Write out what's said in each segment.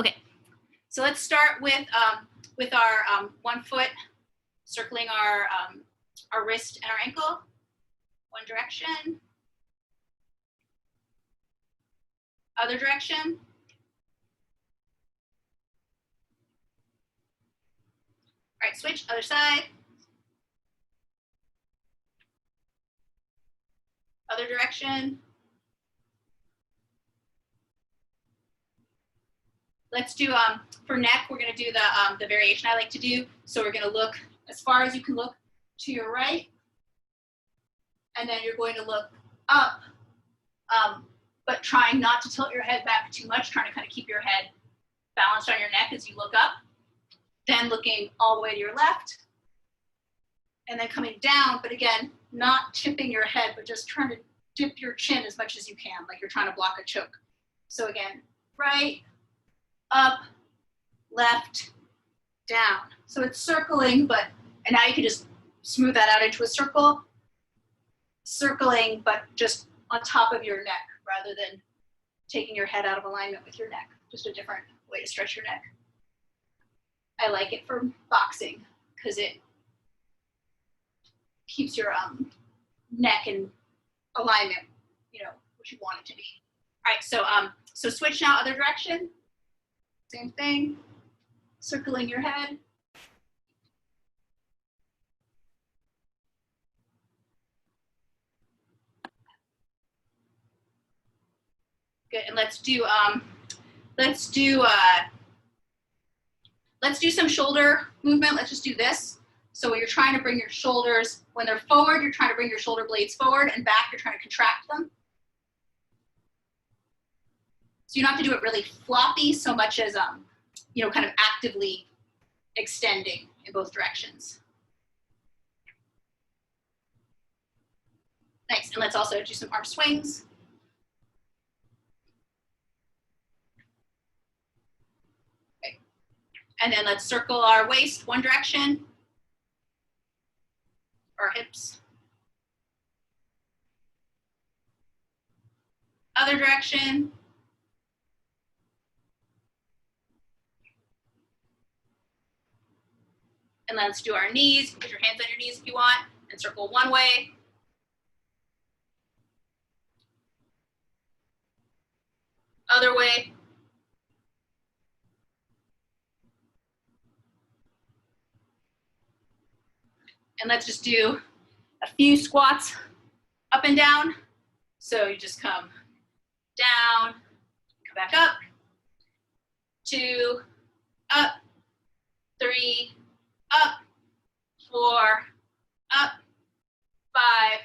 Okay, so let's start with our 1 foot circling our wrist and our ankle, one direction, other direction. All right, switch, other side. Other direction. Let's do, for neck, we're gonna do the variation I like to do. So we're gonna look as far as you can look to your right, and then you're going to look up, but trying not to tilt your head back too much, trying to kind of keep your head balanced on your neck as you look up. Then looking all the way to your left, and then coming down, but again, not tipping your head, but just trying to dip your chin as much as you can, like you're trying to block a choke. So again, right, up, left, down. So it's circling, and now you can just smooth that out into a circle, circling, but just on top of your neck rather than taking your head out of alignment with your neck. Just a different way to stretch your neck. I like it for boxing because it keeps your neck in alignment, you know, what you want it to be. All right, so switch now, other direction. Same thing, circling your head. Good, and let's do some shoulder movement. Let's just do this. So when you're trying to bring your shoulders, when they're forward, you're trying to bring your shoulder blades forward, and back, you're trying to contract them. So you don't have to do it really floppy so much as, you know, kind of actively extending in both directions. Nice, and let's also do some arm swings. Okay. And then let's circle our waist one direction, our hips. Other direction. And let's do our knees. Put your hands on your knees if you want, and circle one way. Other way. And let's just do a few squats up and down. So you just come down, come back up, 2, up, 3, up, 4, up, 5,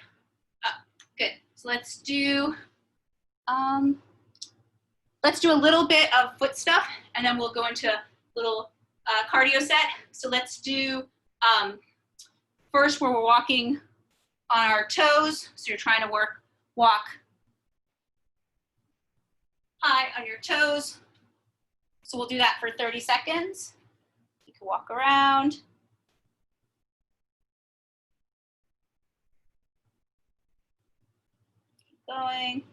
up. Good. So let's do a little bit of foot stuff, and then we'll go into a little cardio set. So let's do first where we're walking on our toes. So you're trying to walk high on your toes. So we'll do that for 30 seconds. You can walk around. Keep going.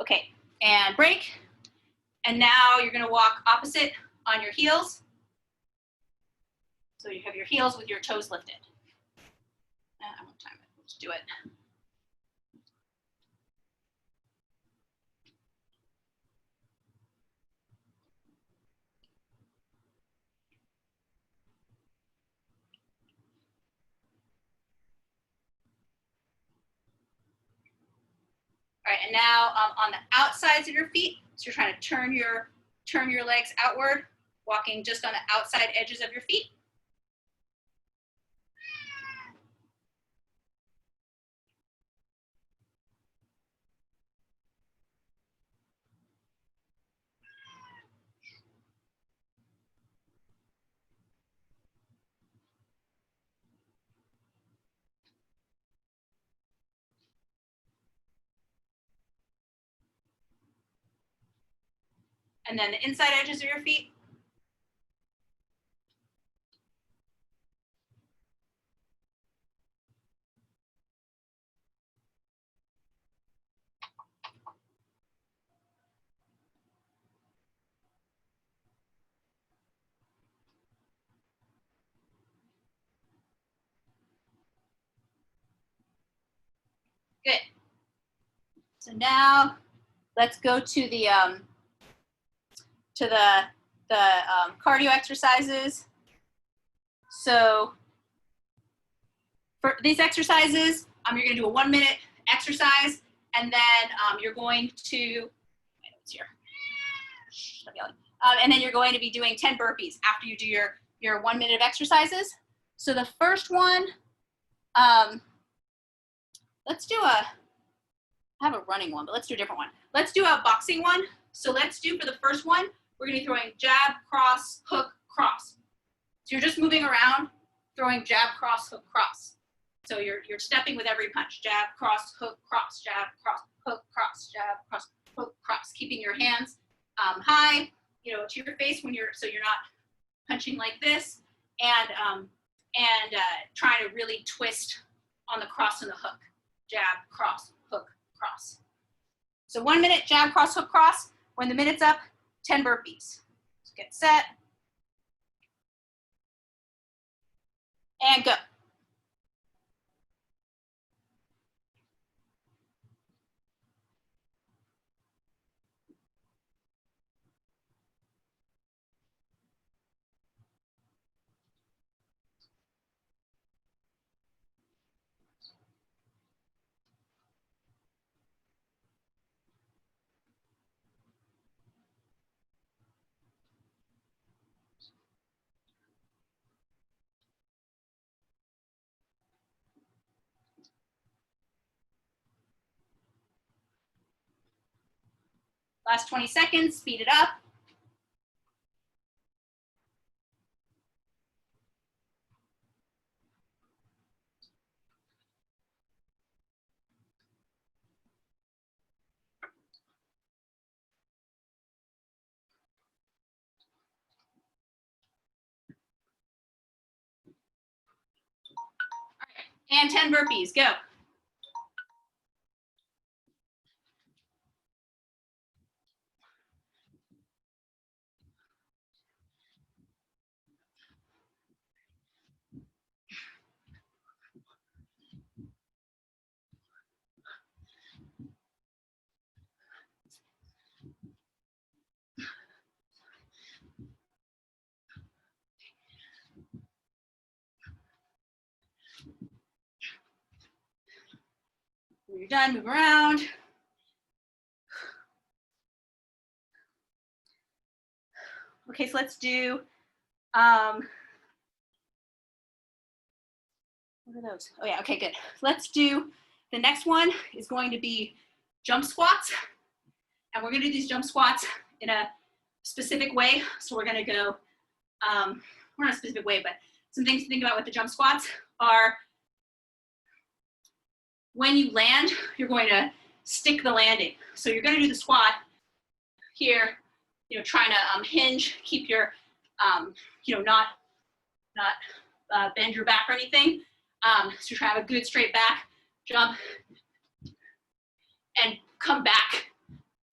Okay, and break. And now you're gonna walk opposite on your heels. So you have your heels with your toes lifted. I won't time it, let's do it. All right, and now on the outsides of your feet, so you're trying to turn your legs outward, walking just on the outside edges of your feet. And then the inside edges of your feet. Good. So now let's go to the cardio exercises. So for these exercises, you're going to do a 1 minute exercise, and then you're going to, here. Stop yelling. And then you're going to be doing 10 burpees after you do your 1 minute of exercises. So the first one, let's do I have a running one, but let's do a different one. Let's do a boxing one. So let's do, for the first one, we're going to be throwing jab, cross, hook, cross. So you're just moving around, throwing jab, cross, hook, cross. So you're stepping with every punch. Jab, cross, hook, cross, jab, cross, hook, cross, jab, cross, hook, cross. Keeping your hands high, to your face so you're not punching like this, and trying to really twist on the cross and the hook. Jab, cross, hook, cross. So 1 minute, jab, cross, hook, cross. When the minute's up, 10 burpees. So get set. And go. Last 20 seconds, speed it up. And 10 burpees, go. When you're done, move around. Okay, so let's do, what are those? Oh yeah, okay, good. Let's do, the next one is going to be jump squats. And we're gonna do these jump squats in a specific way. So we're gonna go, we're not a specific way, but some things to think about with the jump squats are, when you land, you're going to stick the landing. So you're going to do the squat here, trying to hinge, keep your, not bend your back or anything. So you're trying to have a good straight back, jump, and come back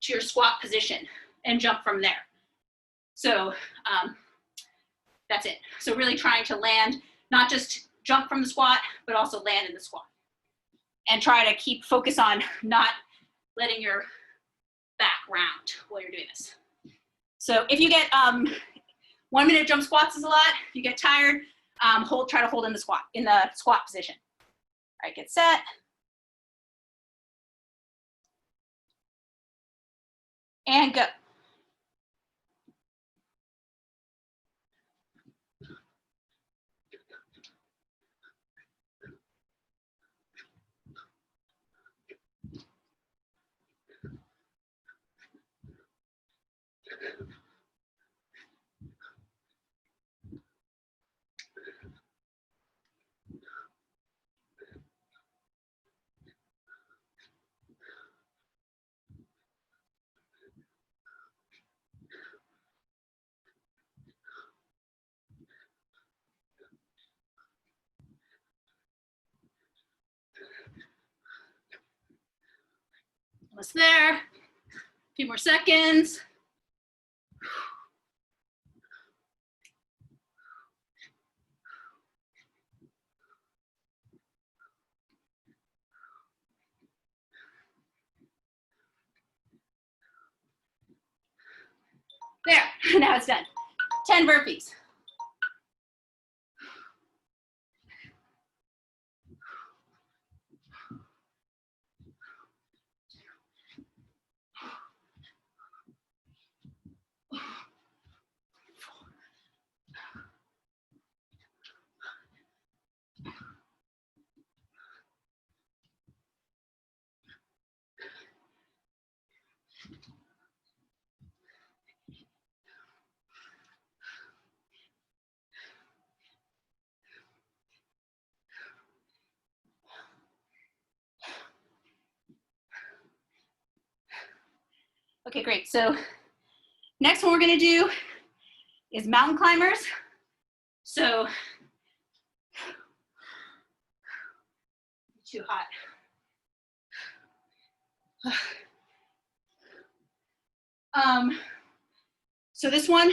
to your squat position and jump from there. So that's it. So really trying to land, not just jump from the squat, but also land in the squat. And try to keep focus on not letting your back round while you're doing this. So if you get 1 minute jump squats is a lot. If you get tired, try to hold in the squat position. All right, get set. And go. Almost there. A few more seconds. There, now it's done. 10 burpees. Okay, great. So next one we're gonna do is mountain climbers. So, too hot. So this one,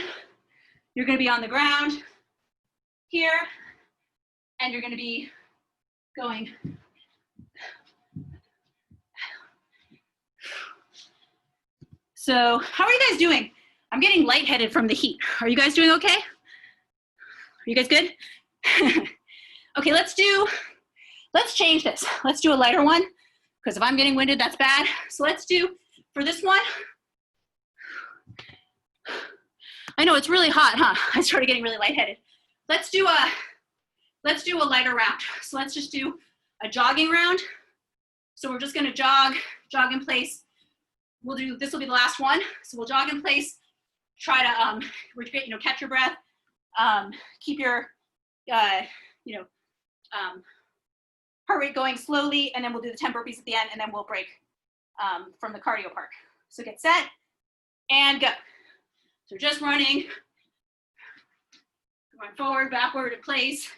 you're gonna be on the ground here, and you're gonna be going. So how are you guys doing? I'm getting lightheaded from the heat. Are you guys doing okay? Are you guys good? Okay, let's change this. Let's do a lighter one, because if I'm getting winded, that's bad. So let's do, for this one, I know it's really hot, huh? I started getting really lightheaded. Let's do a lighter round. So let's just do a jogging round. So we're just gonna jog in place. This will be the last one. So we'll jog in place, try to, catch your breath, keep your, heart rate going slowly, and then we'll do the 10 burpees at the end, and then we'll break from the cardio part. So get set and go. So just running, going forward, backward in place.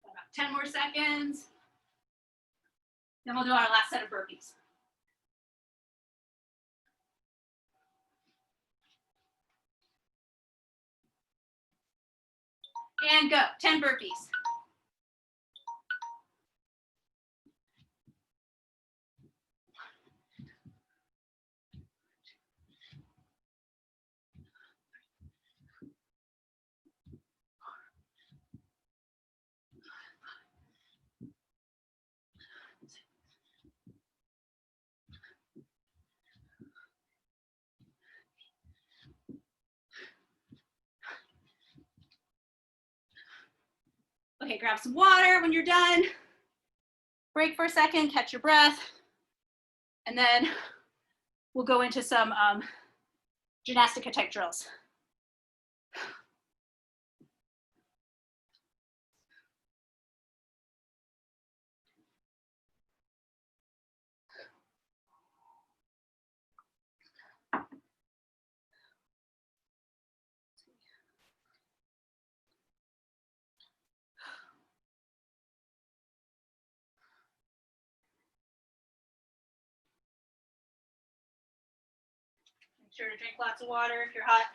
About 10 more seconds. Then we'll do our last set of burpees. And go, 10 burpees. Okay, grab some water when you're done. Break for a second, catch your breath. And then we'll go into some Ginastica type drills. Make sure to drink lots of water if you're hot.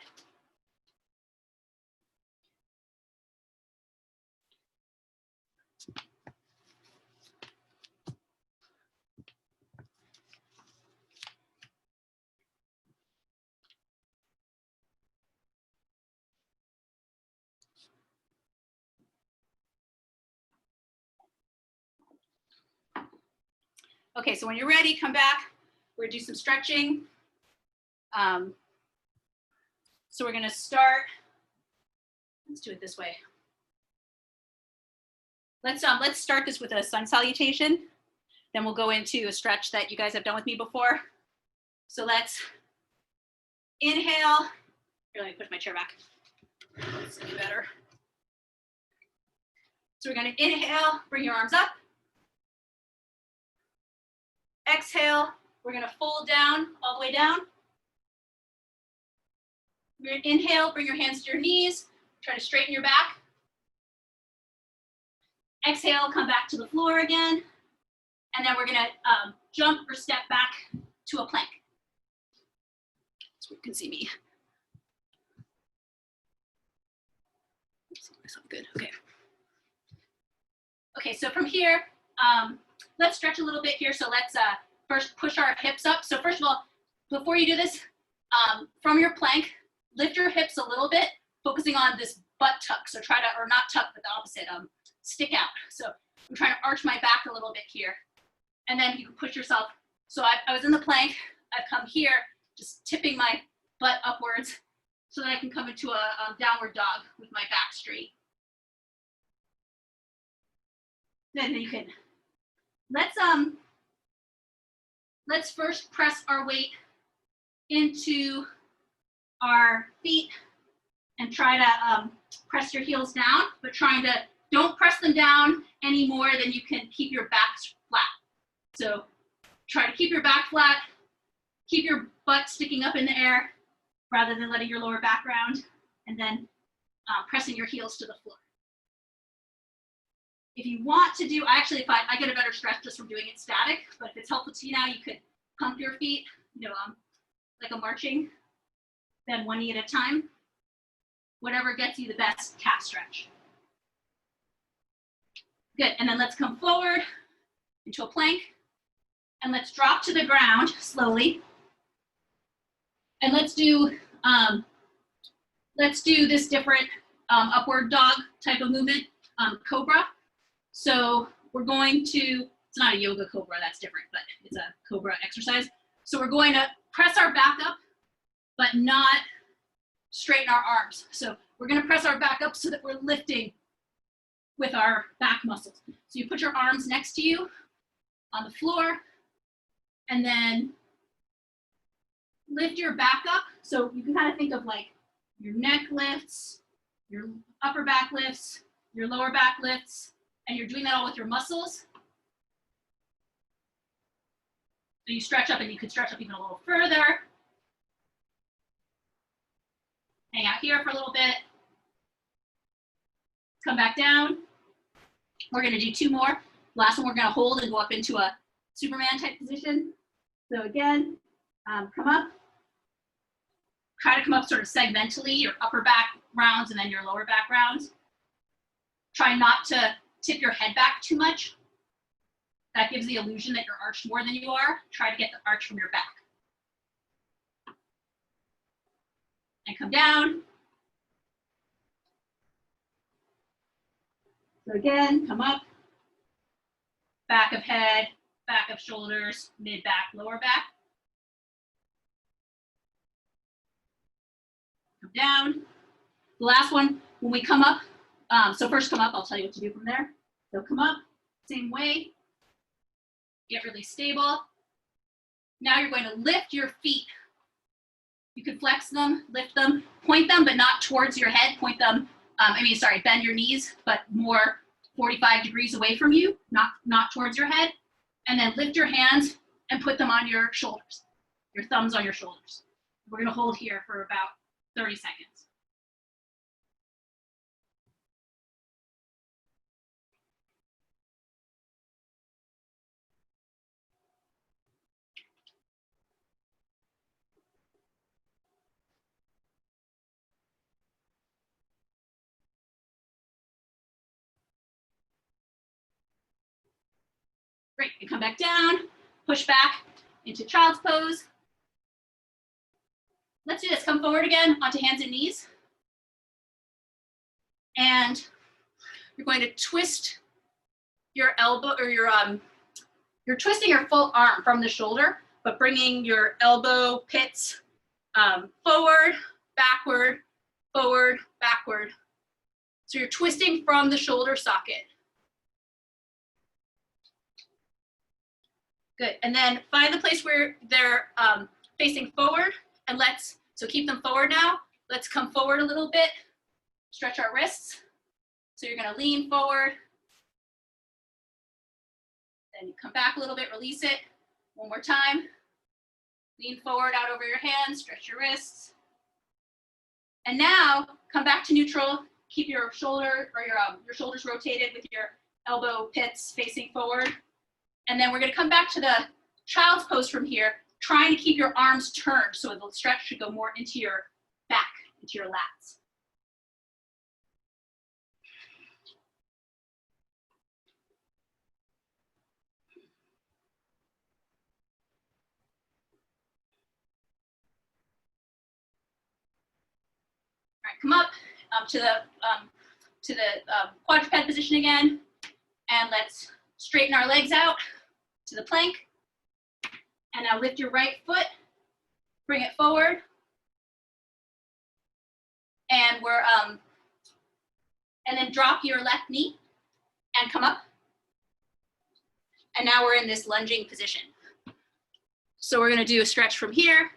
Okay, so when you're ready, come back. We're gonna do some stretching. So we're gonna start, let's do it this way. Let's start this with a sun salutation. Then we'll go into a stretch that you guys have done with me before. So let's inhale. Here, let me push my chair back. Let's see better. So we're going to inhale, bring your arms up. Exhale, we're going to fold down, all the way down. We're going to inhale, bring your hands to your knees, try to straighten your back. Exhale, come back to the floor again. And then we're going to jump or step back to a plank. So you can see me. Good, okay. Okay, so from here, let's stretch a little bit here. So let's first push our hips up. So first of all, before you do this, from your plank, lift your hips a little bit, focusing on this butt tuck. So try to, or not tuck, but the opposite, stick out. So I'm trying to arch my back a little bit here. And then you can push yourself. So I was in the plank, I've come here, just tipping my butt upwards so that I can come into a downward dog with my back straight. Then you can, let's first press our weight into our feet and try to press your heels down, but don't press them down any more than you can keep your back flat. So try to keep your back flat, keep your butt sticking up in the air rather than letting your lower back round, and then pressing your heels to the floor. If you want to do, I get a better stretch just from doing it static, but if it's helpful to you now, you could pump your feet, like a marching, then one knee at a time, whatever gets you the best calf stretch. Good, and then let's come forward into a plank, and let's drop to the ground slowly. And let's do this different upward dog type of movement, cobra. So we're going to, it's not a yoga cobra, that's different, but it's a cobra exercise. So we're going to press our back up, but not straighten our arms. So we're going to press our back up so that we're lifting with our back muscles. So you put your arms next to you on the floor, and then lift your back up. So you can kind of think of like your neck lifts, your upper back lifts, your lower back lifts, and you're doing that all with your muscles. So you stretch up, and you could stretch up even a little further. Hang out here for a little bit. Come back down. We're going to do 2 more. Last one, we're going to hold and go up into a Superman type position. So again, come up. Try to come up sort of segmentally, your upper back rounds and then your lower back rounds. Try not to tip your head back too much. That gives the illusion that you're arched more than you are. Try to get the arch from your back. And come down. So again, come up. Back of head, back of shoulders, mid back, lower back. Come down. The last one, when we come up, so first come up, I'll tell you what to do from there. So come up, same way. Get really stable. Now you're going to lift your feet. You can flex them, lift them, point them, but not towards your head. Point them, bend your knees, but more 45 degrees away from you, not towards your head. And then lift your hands and put them on your shoulders, your thumbs on your shoulders. We're going to hold here for about 30 seconds. Great, and come back down, push back into child's pose. Let's do this, come forward again onto hands and knees. And you're going to twist your elbow, or you're twisting your full arm from the shoulder, but bringing your elbow pits forward, backward, forward, backward. So you're twisting from the shoulder socket. Good, and then find the place where they're facing forward, and so keep them forward now. Let's come forward a little bit, stretch our wrists. So you're gonna lean forward, And you come back a little bit, release it. One more time. Lean forward, out over your hands, stretch your wrists. And now come back to neutral. Keep your shoulder or your shoulders rotated with your elbow pits facing forward. And then we're gonna come back to the child's pose from here, trying to keep your arms turned so the stretch should go more into your back, into your lats. All right, come up to the quadruped position again, and let's straighten our legs out to the plank. And now lift your right foot, bring it forward, and and then drop your left knee and come up. And now we're in this lunging position. So we're gonna do a stretch from here.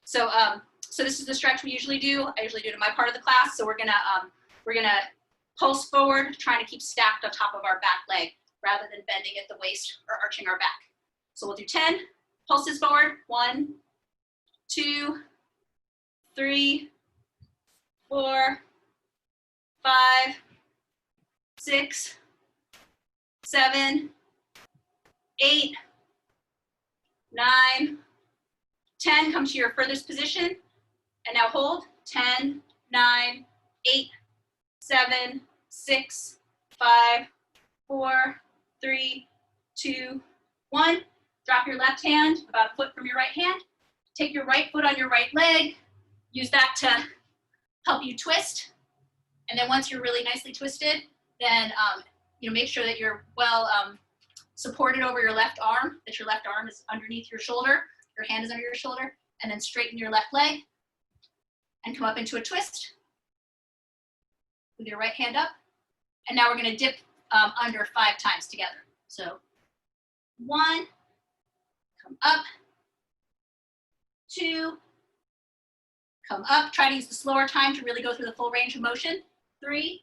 So this is the stretch we usually do. I usually do it in my part of the class. So we're gonna pulse forward, trying to keep stacked on top of our back leg rather than bending at the waist or arching our back. So we'll do 10 pulses forward. 1, 2, 3, 4, 5, 6, 7, 8, 9, 10. Come to your furthest position. And now hold. 10, 9, 8, 7, 6, 5, 4, 3, 2, 1. Drop your left hand about a foot from your right hand. Take your right foot on your right leg. Use that to help you twist. And then once you're really nicely twisted, then make sure that you're well supported over your left arm, that your left arm is underneath your shoulder, your hand is under your shoulder, and then straighten your left leg and come up into a twist with your right hand up. And now we're gonna dip under 5 times together. So 1, come up, 2, come up. Try to use the slower time to really go through the full range of motion. 3,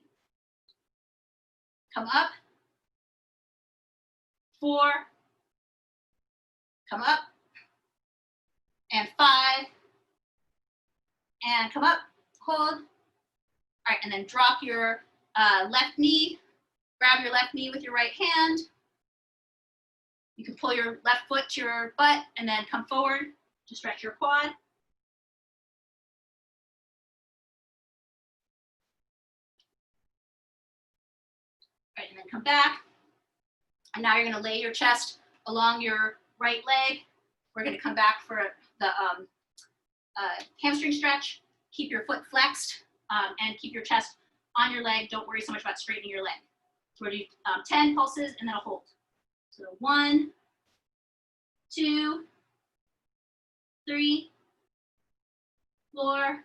come up, 4, come up, and 5, and come up, hold. All right, and then drop your left knee, grab your left knee with your right hand. You can pull your left foot to your butt and then come forward to stretch your quad. All right, and then come back. And now you're gonna lay your chest along your right leg. We're gonna come back for the hamstring stretch. Keep your foot flexed and keep your chest on your leg. Don't worry so much about straightening your leg. So we're gonna do 10 pulses and then a hold. So 1, 2, 3, 4,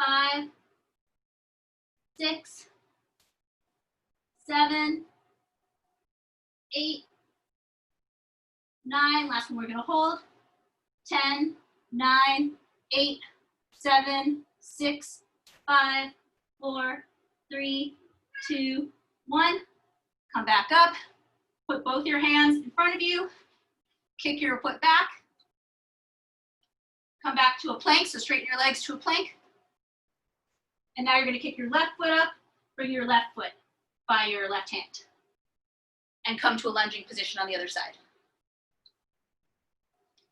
5, 6, 7, 8, 9. Last one we're gonna hold. 10, 9, 8, 7, 6, 5, 4, 3, 2, 1. Come back up. Put both your hands in front of you. Kick your foot back. Come back to a plank, so straighten your legs to a plank. And now you're gonna kick your left foot up, bring your left foot by your left hand, and come to a lunging position on the other side.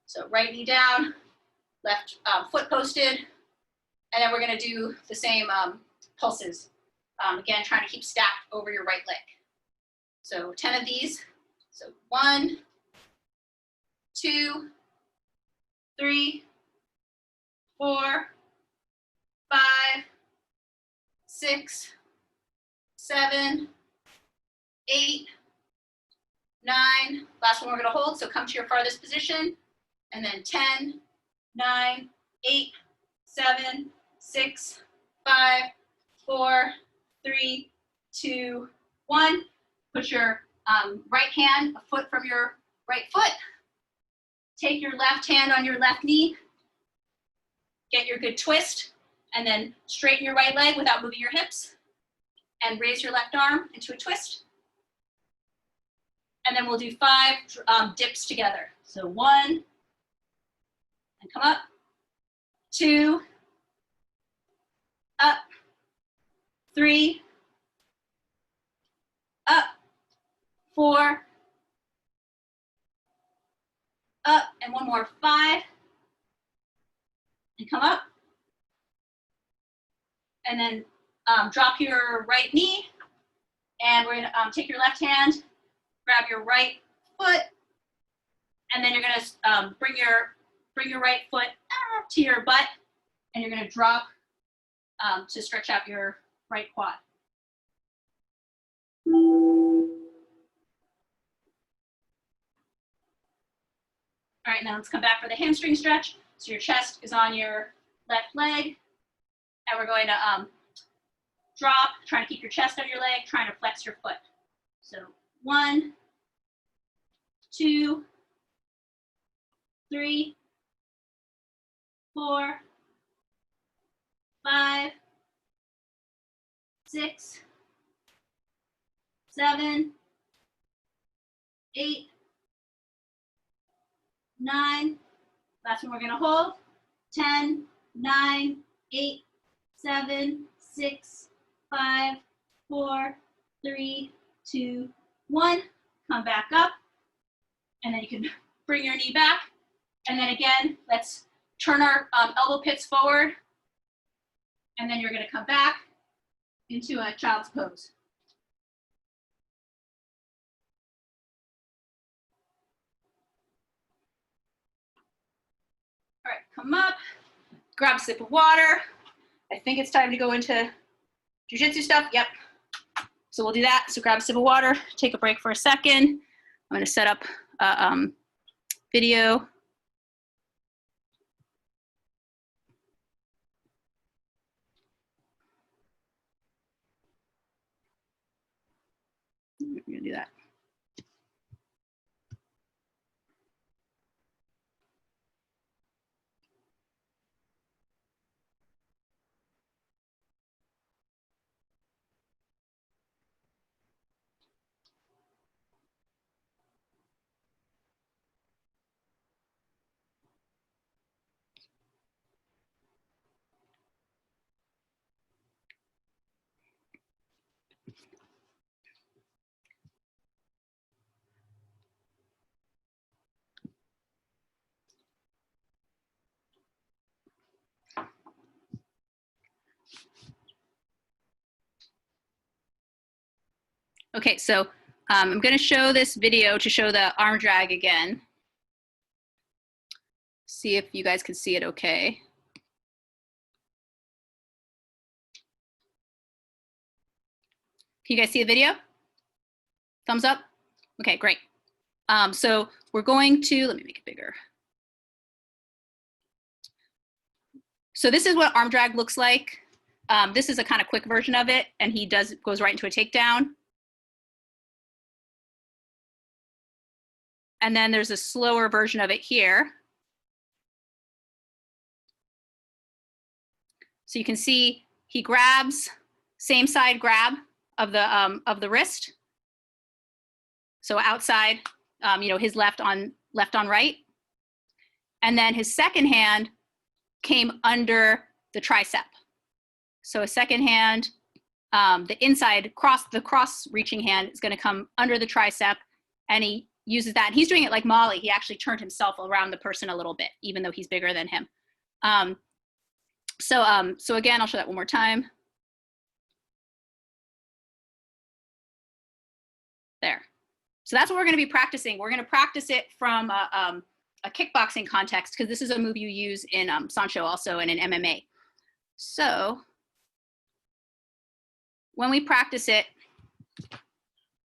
So right knee down, left foot posted, and then we're gonna do the same pulses. Again, trying to keep stacked over your right leg. So 10 of these. So 1, 2, 3, 4, 5, 6, 7, 8, 9. Last one we're gonna hold, so come to your farthest position. And then 10, 9, 8, 7, 6, 5, 4, 3, 2, 1. Put your right hand a foot from your right foot. Take your left hand on your left knee. Get your good twist, and then straighten your right leg without moving your hips. And raise your left arm into a twist. And then we'll do 5 dips together. So 1, and come up, 2, up, 3, up, 4, up, and one more, 5, and come up. And then drop your right knee, and we're gonna take your left hand, grab your right foot, and then you're gonna bring your right foot to your butt, and you're gonna drop to stretch out your right quad. All right, now let's come back for the hamstring stretch. So your chest is on your left leg, and we're going to drop, trying to keep your chest on your leg, trying to flex your foot. So 1, 2, 3, 4, 5, 6, 7, 8, 9. Last one we're going to hold. 10, 9, 8, 7, 6, 5, 4, 3, 2, 1. Come back up. And then you can bring your knee back. And then again, let's turn our elbow pits forward. And then you're going to come back into a child's pose. All right, come up, grab a sip of water. I think it's time to go into jiu-jitsu stuff. Yep. So we'll do that. So grab a sip of water, take a break for a second. I'm going to set up a video. I'm going to do that. Okay, so I'm going to show this video to show the arm drag again. See if you guys can see it okay. Can you guys see the video? Thumbs up? Okay, great. So we're going to, let me make it bigger. So this is what arm drag looks like. This is a kind of quick version of it, and he goes right into a takedown. And then there's a slower version of it here. So you can see he grabs, same side grab of the wrist. So outside, you know, his left on right. And then his second hand came under the tricep. So a second hand, the inside the cross reaching hand is going to come under the tricep, and he uses that. He's doing it like Mollii. He actually turned himself around the person a little bit, even though he's bigger than him. So again, I'll show that one more time. There. So that's what we're going to be practicing. We're going to practice it from a kickboxing context, because this is a move you use in Sancho also and in MMA. So when we practice it,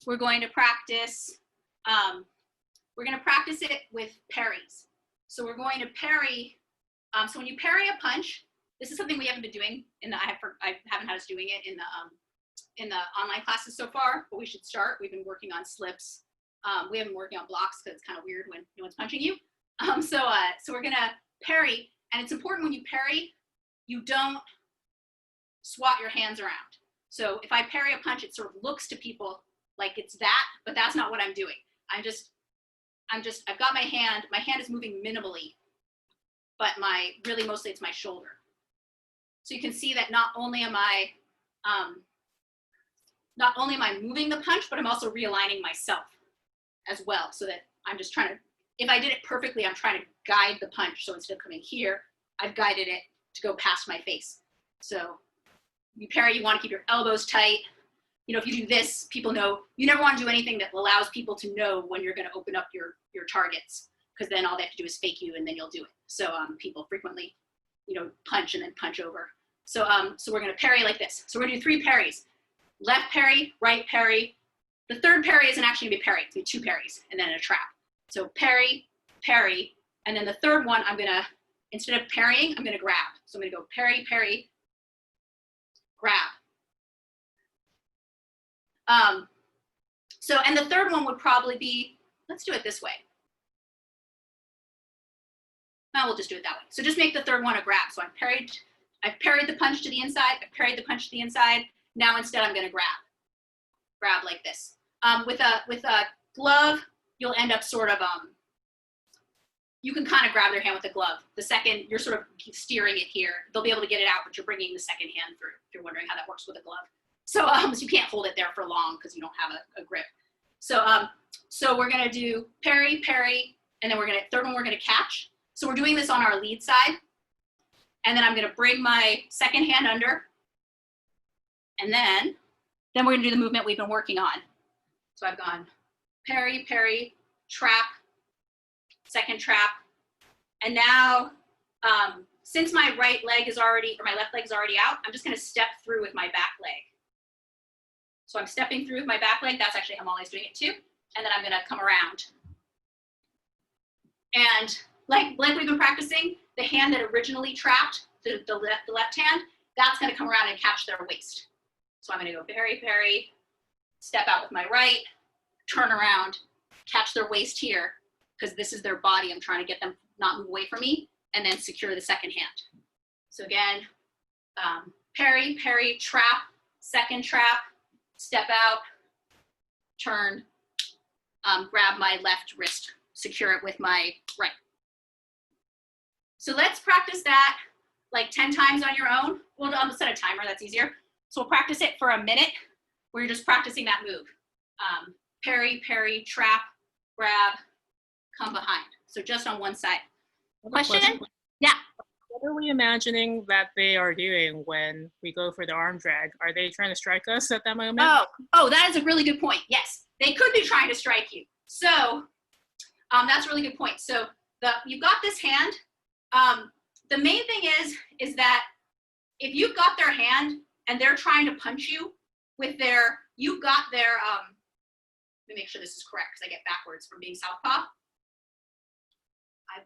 we're going to practice it with parries. So we're going to parry. So when you parry a punch, this is something we haven't been doing I haven't had us doing it in the online classes so far, but we should start. We've been working on slips. We haven't been working on blocks because it's kind of weird when no one's punching you. So we're gonna parry, and it's important when you parry, you don't swat your hands around. So if I parry a punch, it sort of looks to people like it's that, but that's not what I'm doing. I've got my hand is moving minimally, but really mostly it's my shoulder. So you can see that not only am I moving the punch, but I'm also realigning myself as well, so that I'm just trying to, if I did it perfectly, I'm trying to guide the punch. So instead of coming here, I've guided it to go past my face. So you parry, you want to keep your elbows tight. You know, if you do this, people know, you never want to do anything that allows people to know when you're going to open up your targets, because then all they have to do is fake you and then you'll do it. So people frequently, you know, punch and then punch over. So, so we're going to parry like this. So we're going to do 3 parries. Left parry, right parry. The third parry isn't actually going to be parry. It's going to be 2 parries and then a trap. So parry, parry, and then the third one, I'm going to, instead of parrying, I'm going to grab. So I'm going to go parry, parry, grab. So, and the third one would probably be, let's do it this way. No, we'll just do it that way. So just make the third one a grab. So I've parried the punch to the inside, I've parried the punch to the inside. Now instead I'm going to grab like this. With a glove, you'll end up sort of, you can kind of grab their hand with a glove. The second, you're sort of steering it here. They'll be able to get it out, but you're bringing the second hand through, if you're wondering how that works with a glove. So, so you can't hold it there for long because you don't have a grip. So, so we're going to do parry, parry, and then third one we're going to catch. So we're doing this on our lead side. And then I'm going to bring my second hand under. And then we're going to do the movement we've been working on. So I've gone parry, parry, trap, second trap. And now, since my right leg is already, or my left leg is already out, I'm just going to step through with my back leg. So I'm stepping through with my back leg. That's actually how Mollie's doing it too. And then I'm going to come around. And like we've been practicing, the hand that originally trapped, the left hand, that's going to come around and catch their waist. So I'm going to go parry, parry, step out with my right, turn around, catch their waist here, because this is their body. I'm trying to get them not move away from me, and then secure the second hand. So again, parry, parry, trap, second trap, step out, turn, grab my left wrist, secure it with my right. So let's practice that like 10 times on your own. Well, I'll set a timer, that's easier. So we'll practice it for a minute where you're just practicing that move. Parry, parry, trap, grab, come behind. So just on one side. Question? Yeah. What are we imagining that they are doing when we go for the arm drag? Are they trying to strike us at that moment? Oh, that is a really good point. Yes, they could be trying to strike you. So that's a really good point. So you've got this hand. The main thing is that if you've got their hand and they're trying to punch you with you've got their, let me make sure this is correct because I get backwards from being southpaw.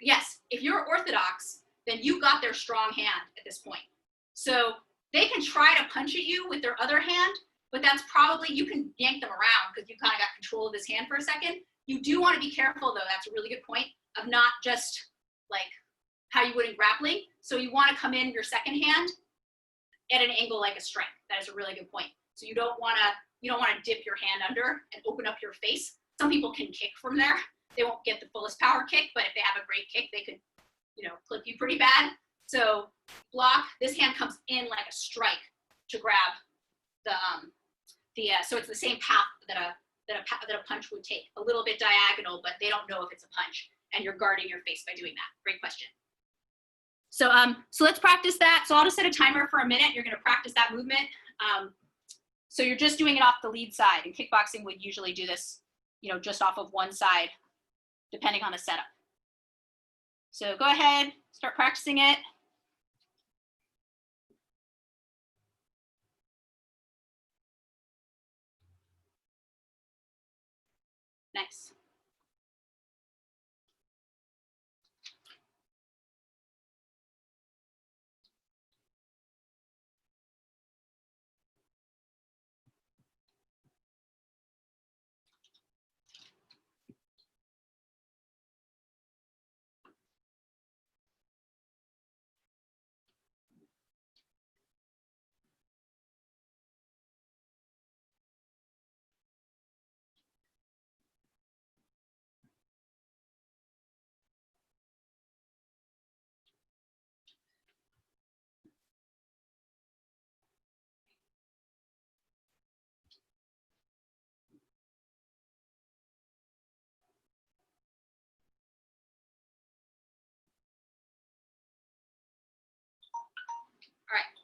Yes, if you're orthodox, then you've got their strong hand at this point. So they can try to punch at you with their other hand, but that's probably, you can yank them around because you kind of got control of this hand for a second. You do want to be careful though, that's a really good point, of not just like how you would in grappling. So you want to come in your second hand at an angle like a strike. That is a really good point. So you don't want to dip your hand under and open up your face. Some people can kick from there. They won't get the fullest power kick, but if they have a great kick, they could, clip you pretty bad. So block, this hand comes in like a strike to grab so it's the same path that a punch would take, a little bit diagonal, but they don't know if it's a punch, and you're guarding your face by doing that. Great question. So, so let's practice that. So I'll just set a timer for a minute. You're going to practice that movement. So you're just doing it off the lead side, and kickboxing would usually do this, just off of one side, depending on the setup. So go ahead, start practicing it. Nice.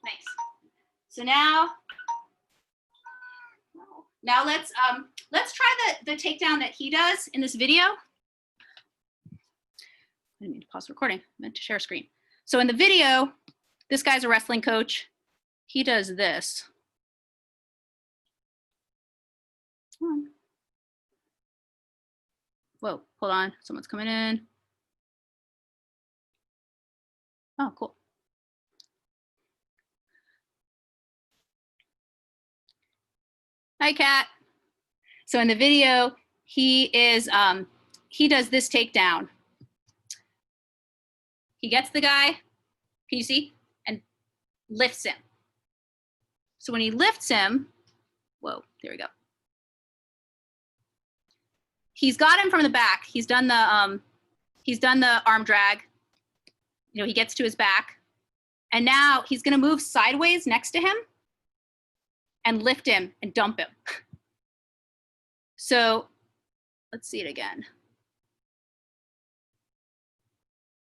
Nice. So now let's try the takedown that he does in this video. I didn't mean to pause the recording. I meant to share screen. So in the video, this guy's a wrestling coach. He does this. Whoa, hold on. Someone's coming in. Oh, cool. Hi, Kat. So in the video, he does this takedown. He gets the guy, can you see? And lifts him. So when he lifts him, whoa, there we go. He's got him from the back. He's done the arm drag. You know, he gets to his back. And now he's gonna move sideways next to him and lift him and dump him. So let's see it again.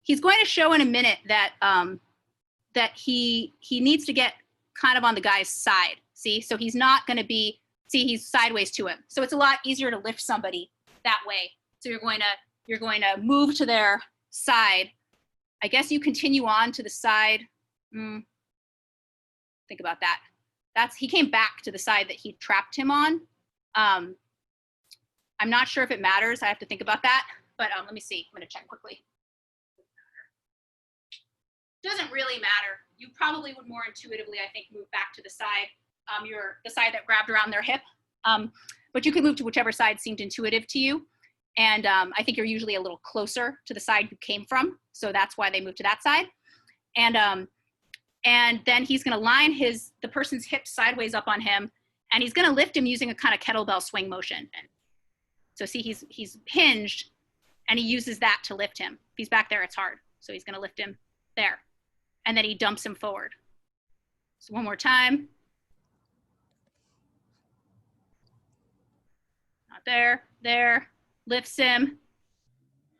He's going to show in a minute that that he needs to get kind of on the guy's side. See, so he's not going to be, see, he's sideways to him. So it's a lot easier to lift somebody that way. So you're going to move to their side. I guess you continue on to the side. Think about that. He came back to the side that he trapped him on. I'm not sure if it matters. I have to think about that. But let me see. I'm going to check quickly. Doesn't really matter. You probably would more intuitively, I think, move back to the side, the side that grabbed around their hip. But you could move to whichever side seemed intuitive to you. And I think you're usually a little closer to the side you came from. So that's why they moved to that side. And then he's going to line the person's hips sideways up on him, and he's going to lift him using a kind of kettlebell swing motion. And so see, he's hinged, and he uses that to lift him. If he's back there, it's hard. So he's going to lift him there. And then he dumps him forward. So one more time. Not there, there, lifts him,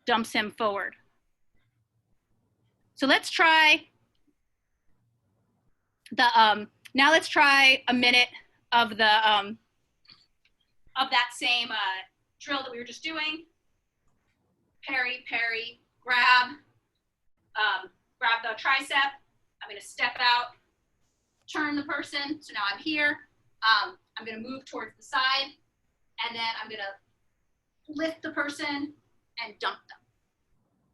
dumps him forward. So let's try now let's try a minute of the of that same drill that we were just doing. Parry, parry, grab, grab the tricep. I'm going to step out, turn the person. So now I'm here. I'm going to move towards the side, and then I'm going to lift the person and dump them.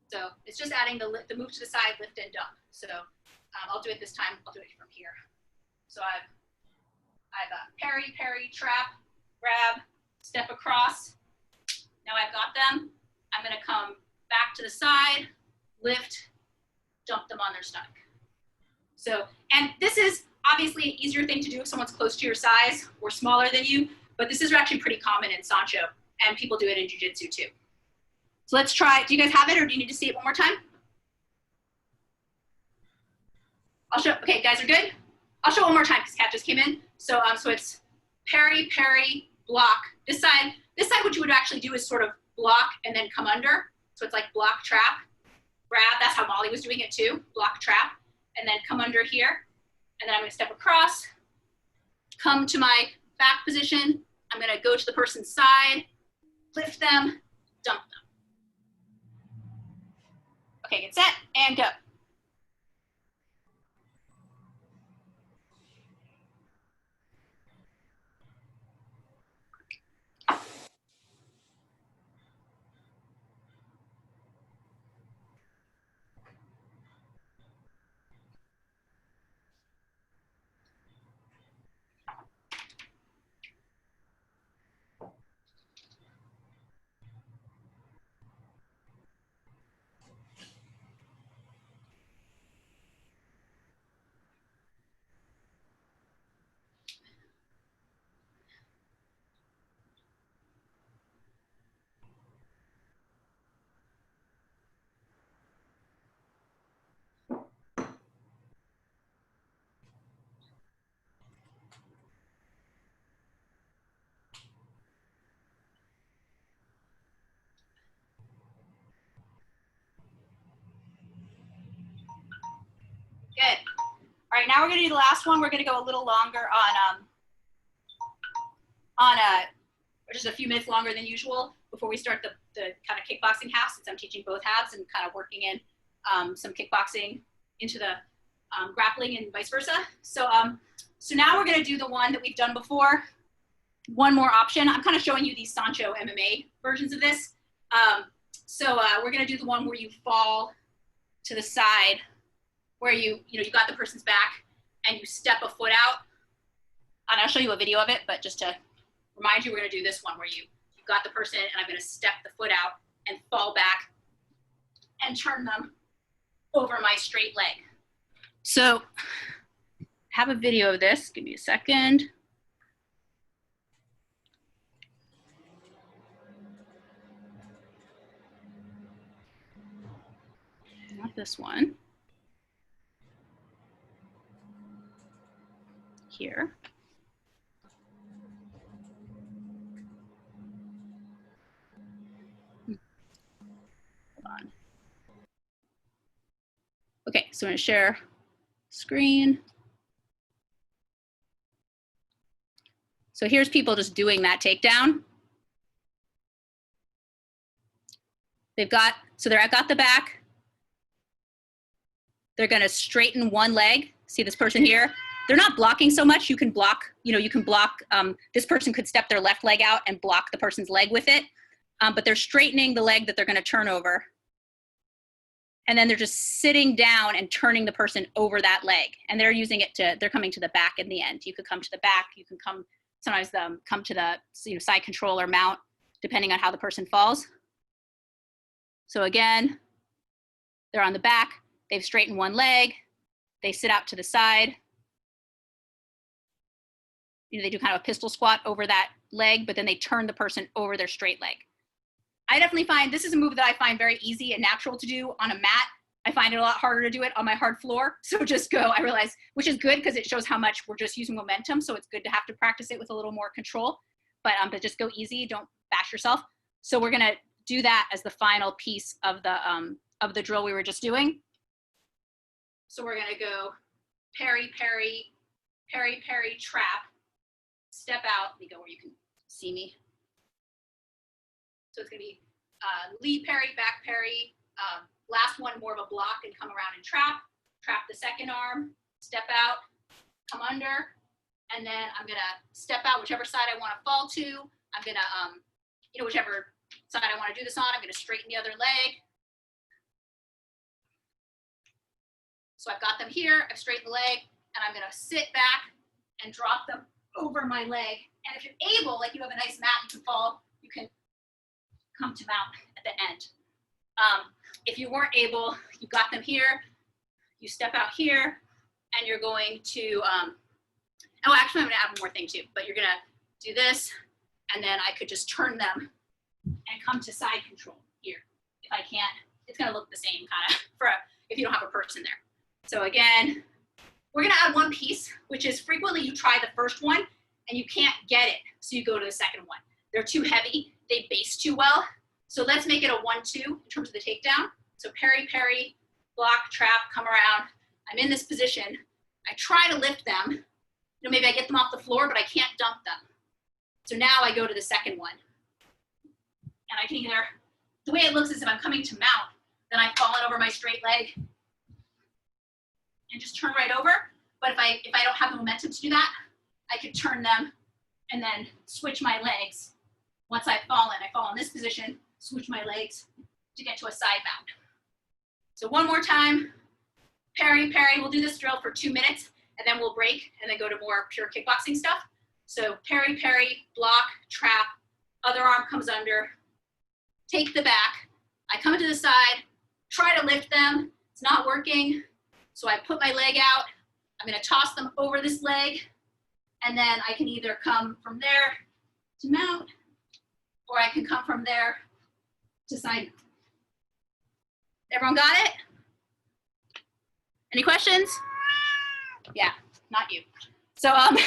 So it's just adding the move to the side, lift and dump. So I'll do it this time. I'll do it from here. So I've parry, parry, trap, grab, step across. Now I've got them. I'm going to come back to the side, lift, dump them on their stomach. So, and this is obviously an easier thing to do if someone's close to your size or smaller than you, but this is actually pretty common in Sancho, and people do it in Jiu-Jitsu too. So let's try, do you guys have it, or do you need to see it one more time? I'll show, okay, guys are good? I'll show it one more time because Kat just came in. So, so it's parry, parry, block. This side, what you would actually do is sort of block and then come under. So it's like block, trap, grab. That's how Mollii was doing it too. Block, trap, and then come under here. And then I'm gonna step across, come to my back position. I'm gonna go to the person's side, lift them, dump them. Okay, get set, and go. Good. All right, now we're gonna do the last one. We're gonna go a little longer just a few minutes longer than usual before we start the kind of kickboxing half, since I'm teaching both halves and kind of working in some kickboxing into the grappling and vice versa. So now we're gonna do the one that we've done before. One more option. I'm kind of showing you these Sancho MMA versions of this. We're gonna do the one where you fall to the side, where you got the person's back and you step a foot out. And I'll show you a video of it, but just to remind you, we're gonna do this one where you've got the person and I'm gonna step the foot out and fall back and turn them over my straight leg. So I have a video of this, give me a second. Not this one. Here. Hold on. Okay, so I'm going to share screen. So here's people just doing that takedown. They've got, so I got the back. They're going to straighten one leg. See this person here? They're not blocking so much. You can block, this person could step their left leg out and block the person's leg with it. But they're straightening the leg that they're going to turn over. And then they're just sitting down and turning the person over that leg. And they're using it they're coming to the back in the end. You could come to the back. You can sometimes come to the side control or mount, depending on how the person falls. So again, they're on the back. They've straightened one leg. They sit out to the side. They do kind of a pistol squat over that leg, but then they turn the person over their straight leg. I definitely find this is a move that I find very easy and natural to do on a mat. I find it a lot harder to do it on my hard floor. So just go, I realize, which is good because it shows how much we're just using momentum. So it's good to have to practice it with a little more control, but just go easy, don't bash yourself. So we're gonna do that as the final piece of the drill we were just doing. So we're gonna go parry, parry, parry, parry, trap, step out. Let me go where you can see me. So it's gonna be lead parry, back parry, last one more of a block and come around and trap the second arm, step out, come under, and then I'm gonna step out whichever side I wanna fall to. I'm gonna, whichever side I wanna do this on, I'm gonna straighten the other leg. So I've got them here, I've straightened the leg, and I'm gonna sit back and drop them over my leg. And if you're able, like you have a nice mat, you can fall, you can come to mount at the end. If you weren't able, you got them here, you step out here, and you're going to, oh, actually I'm gonna add one more thing too, but you're gonna do this, and then I could just turn them and come to side control here. If I can't, it's gonna look the same kind of if you don't have a person there. So again, we're gonna add one piece, which is frequently you try the first one and you can't get it, so you go to the second one. They're too heavy, they base too well. So let's make it a 1-2 in terms of the takedown. So parry, parry, block, trap, come around. I'm in this position. I try to lift them. Maybe I get them off the floor, but I can't dump them. So now I go to the second one. And I can either, the way it looks is if I'm coming to mount, then I've fallen over my straight leg and just turn right over. But if I don't have the momentum to do that, I could turn them and then switch my legs. Once I've fallen, I fall in this position, switch my legs to get to a side mount. So one more time, parry, parry. We'll do this drill for 2 minutes and then we'll break and then go to more pure kickboxing stuff. So parry, parry, block, trap, other arm comes under, take the back. I come to the side, try to lift them. It's not working. So I put my leg out. I'm gonna toss them over this leg and then I can either come from there to mount or I can come from there to side mount. Everyone got it? Any questions? Yeah, not you. So, I'm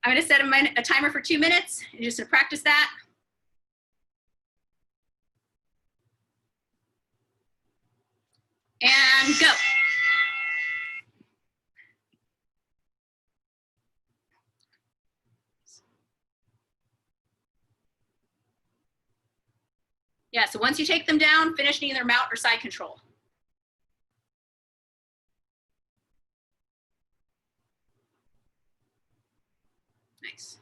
gonna set a timer for 2 minutes and just to practice that. And go. Yeah, so once you take them down, finish either mount or side control. Nice.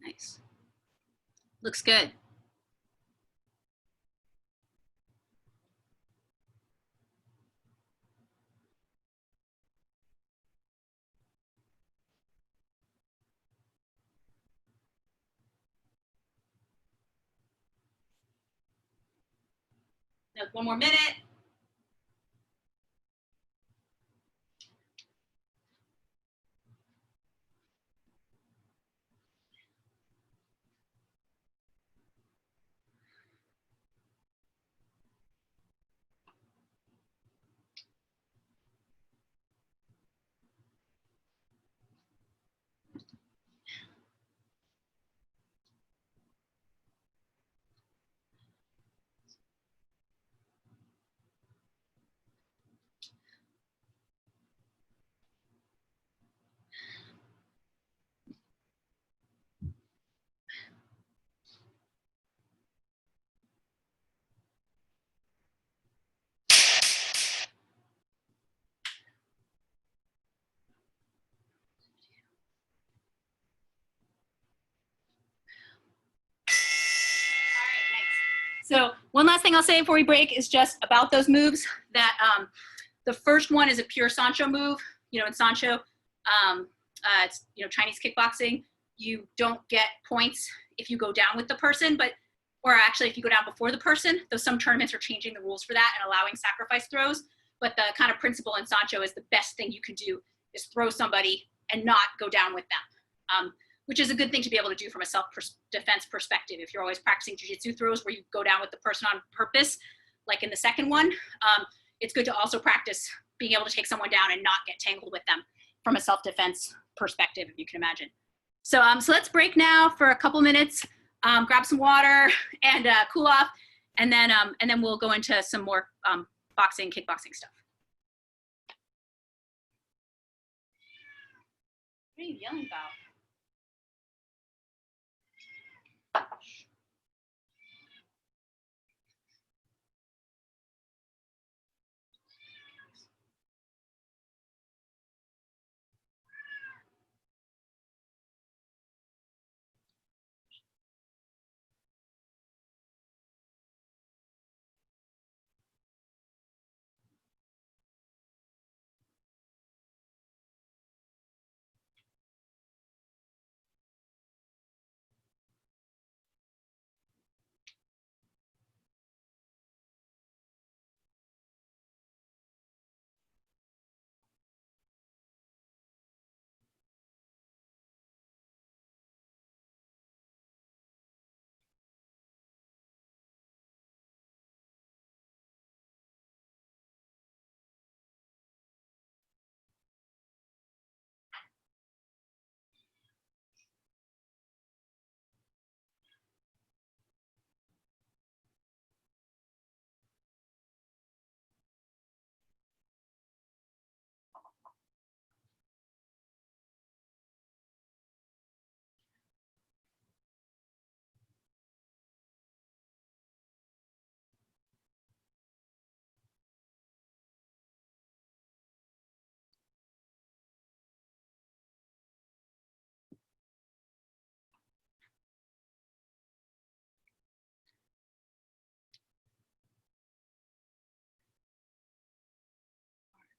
Nice. Looks good. Now, one more minute. So one last thing I'll say before we break is just about those moves that the first one is a pure Sancho move. You know, in Sancho, it's, you know, Chinese kickboxing, you don't get points if you go down with the person, or actually if you go down before the person, though some tournaments are changing the rules for that and allowing sacrifice throws. But the kind of principle in Sancho is the best thing you can do is throw somebody and not go down with them. Which is a good thing to be able to do from a self-defense perspective. If you're always practicing jiu-jitsu throws where you go down with the person on purpose, like in the second one, it's good to also practice being able to take someone down and not get tangled with them from a self-defense perspective, if you can imagine. So, so let's break now for a couple minutes, grab some water and cool off, and then we'll go into some more boxing, kickboxing stuff. What are you yelling about?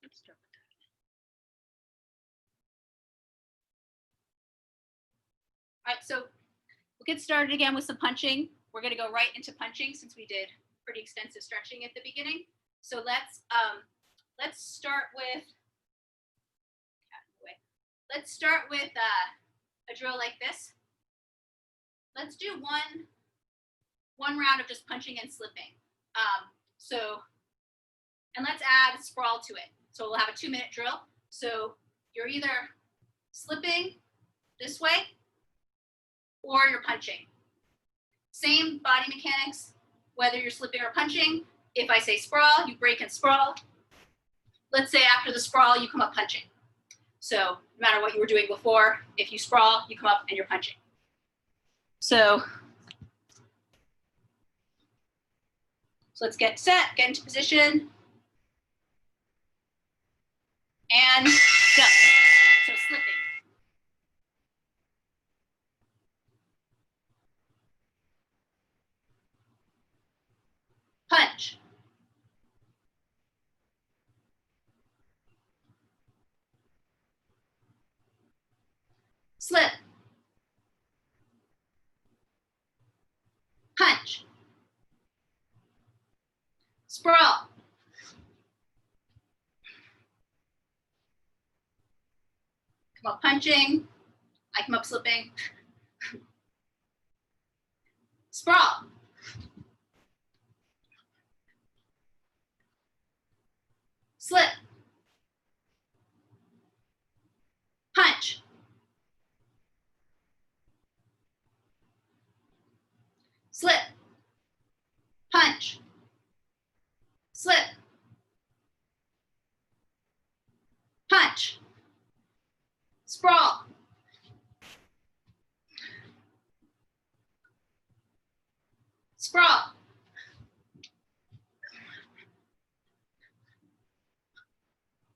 Let's start with that. All right, so we'll get started again with some punching. We're going to go right into punching since we did pretty extensive stretching at the beginning. So let's start with a drill like this. Let's do one round of just punching and slipping. And let's add sprawl to it. So we'll have a 2-minute drill. So you're either slipping this way, or you're punching. Same body mechanics, whether you're slipping or punching. If I say sprawl, you break and sprawl. Let's say after the sprawl, you come up punching. So no matter what you were doing before, if you sprawl, you come up and you're punching. So let's get set, get into position, and jump. So slipping. Punch. Slip. Punch. Sprawl. Come up punching. I come up slipping. Sprawl. Slip. Punch. Slip. Punch. Slip. Punch. Sprawl. Sprawl.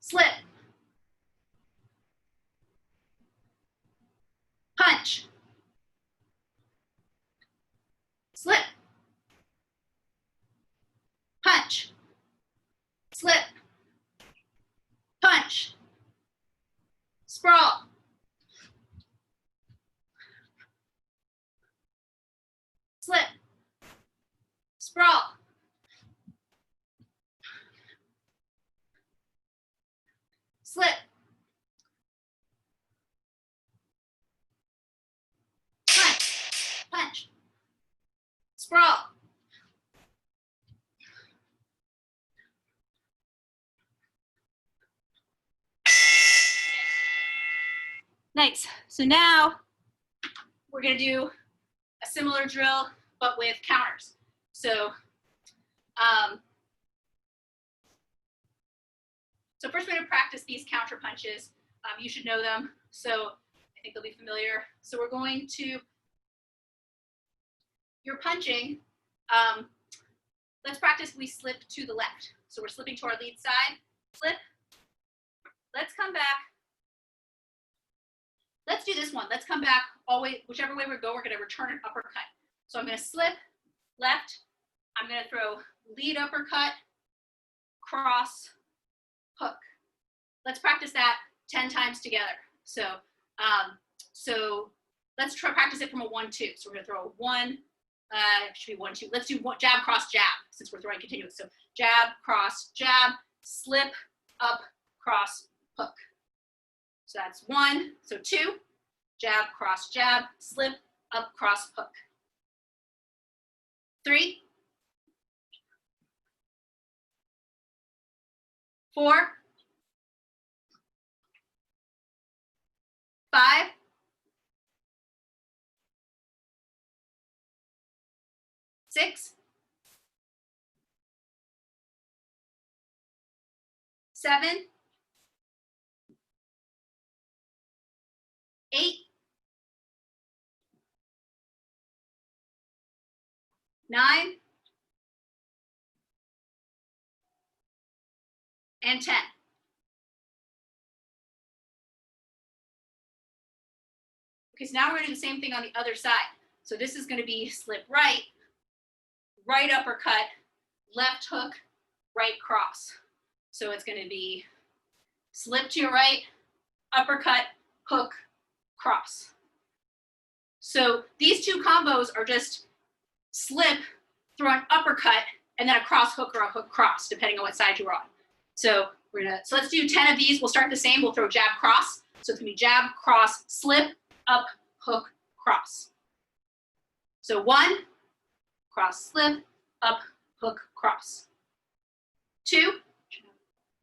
Slip. Punch. Slip. Punch. Slip. Punch. Sprawl. Slip. Sprawl. Slip. Punch. Punch. Sprawl. Nice. So now we're going to do a similar drill, but with counters. So, first we're going to practice these counter punches. You should know them, so I think they'll be familiar. So we're going to, you're punching. Let's practice we slip to the left. So we're slipping to our lead side, slip. Let's come back. Let's do this one. Let's come back always, whichever way we go, we're going to return an uppercut. So I'm going to slip left. I'm going to throw lead uppercut, cross, hook. Let's practice that 10 times together. So, let's try practice it from a 1-2. So we're going to throw a 1, should be 1-2. Let's do one, jab, cross, jab, since we're throwing continuous. So jab, cross, jab, slip, up, cross, hook. So that's 1. So 2, jab, cross, jab, slip, up, cross, hook. 3, 4, 5, 6, 7, 8, 9, and 10. Okay, so now we're going to do the same thing on the other side. So this is going to be slip right, right uppercut, left hook, right cross. So it's going to be slip to your right, uppercut, hook, cross. So these two combos are just slip, throw an uppercut, and then a cross hook or a hook cross, depending on what side you're on. So so let's do 10 of these. We'll start the same. We'll throw jab, cross. So it's gonna be jab, cross, slip, up, hook, cross. So 1, cross, slip, up, hook, cross. 2,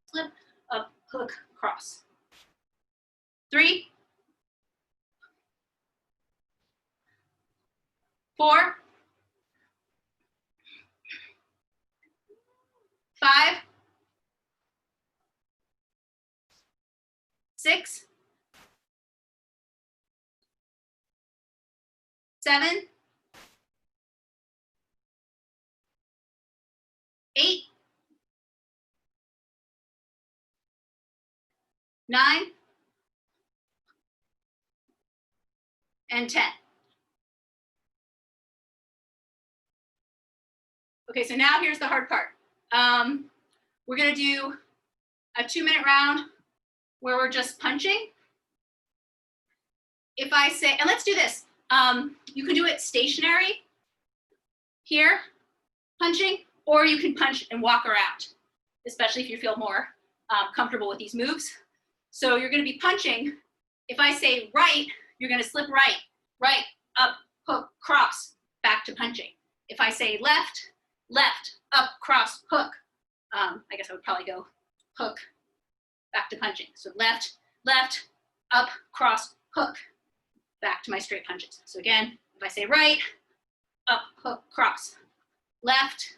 slip, up, hook, cross. 3, 4, 5, 6, 7, 8, 9, and 10. Okay, so now here's the hard part. We're gonna do a 2-minute round where we're just punching. If I say, and let's do this. You can do it stationary here, punching, or you can punch and walk around, especially if you feel more comfortable with these moves. So you're gonna be punching. If I say right, you're gonna slip right, right, up, hook, cross, back to punching. If I say left, left, up, cross, hook, I guess I would probably go hook, back to punching. So left, left, up, cross, hook, back to my straight punches. So again, if I say right, up, hook, cross, left,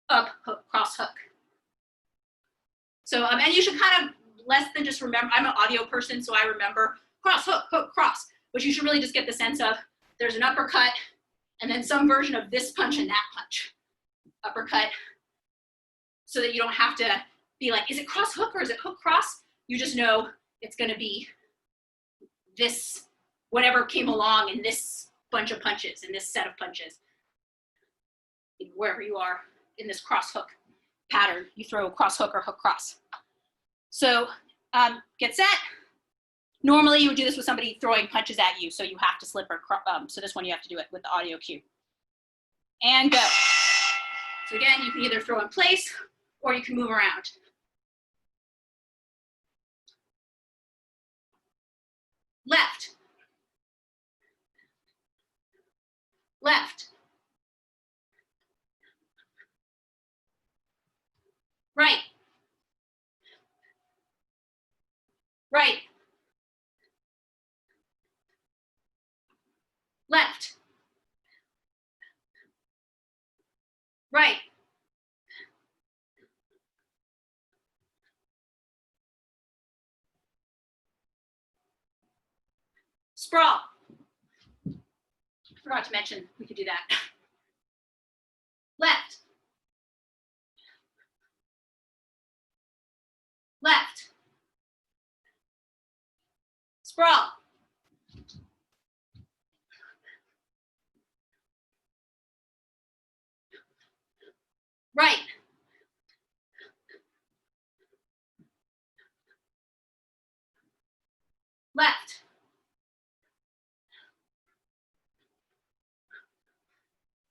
up, hook, cross, hook. So, and you should kind of less than just remember, I'm an audio person, so I remember cross, hook, hook, cross, but you should really just get the sense of there's an uppercut and then some version of this punch and that punch. Uppercut, so that you don't have to be like, is it cross hook or is it hook cross? You just know it's gonna be this, whatever came along in this bunch of punches, in this set of punches. Wherever you are in this cross hook pattern, you throw cross hook or hook cross. So get set. Normally you would do this with somebody throwing punches at you, so you have to slip or so this one you have to do it with the audio cue. And go. So again, you can either throw in place or you can move around. Left. Left. Right. Right. Left. Right. Sprawl. Forgot to mention we could do that. Left. Left. Sprawl. Right. Left.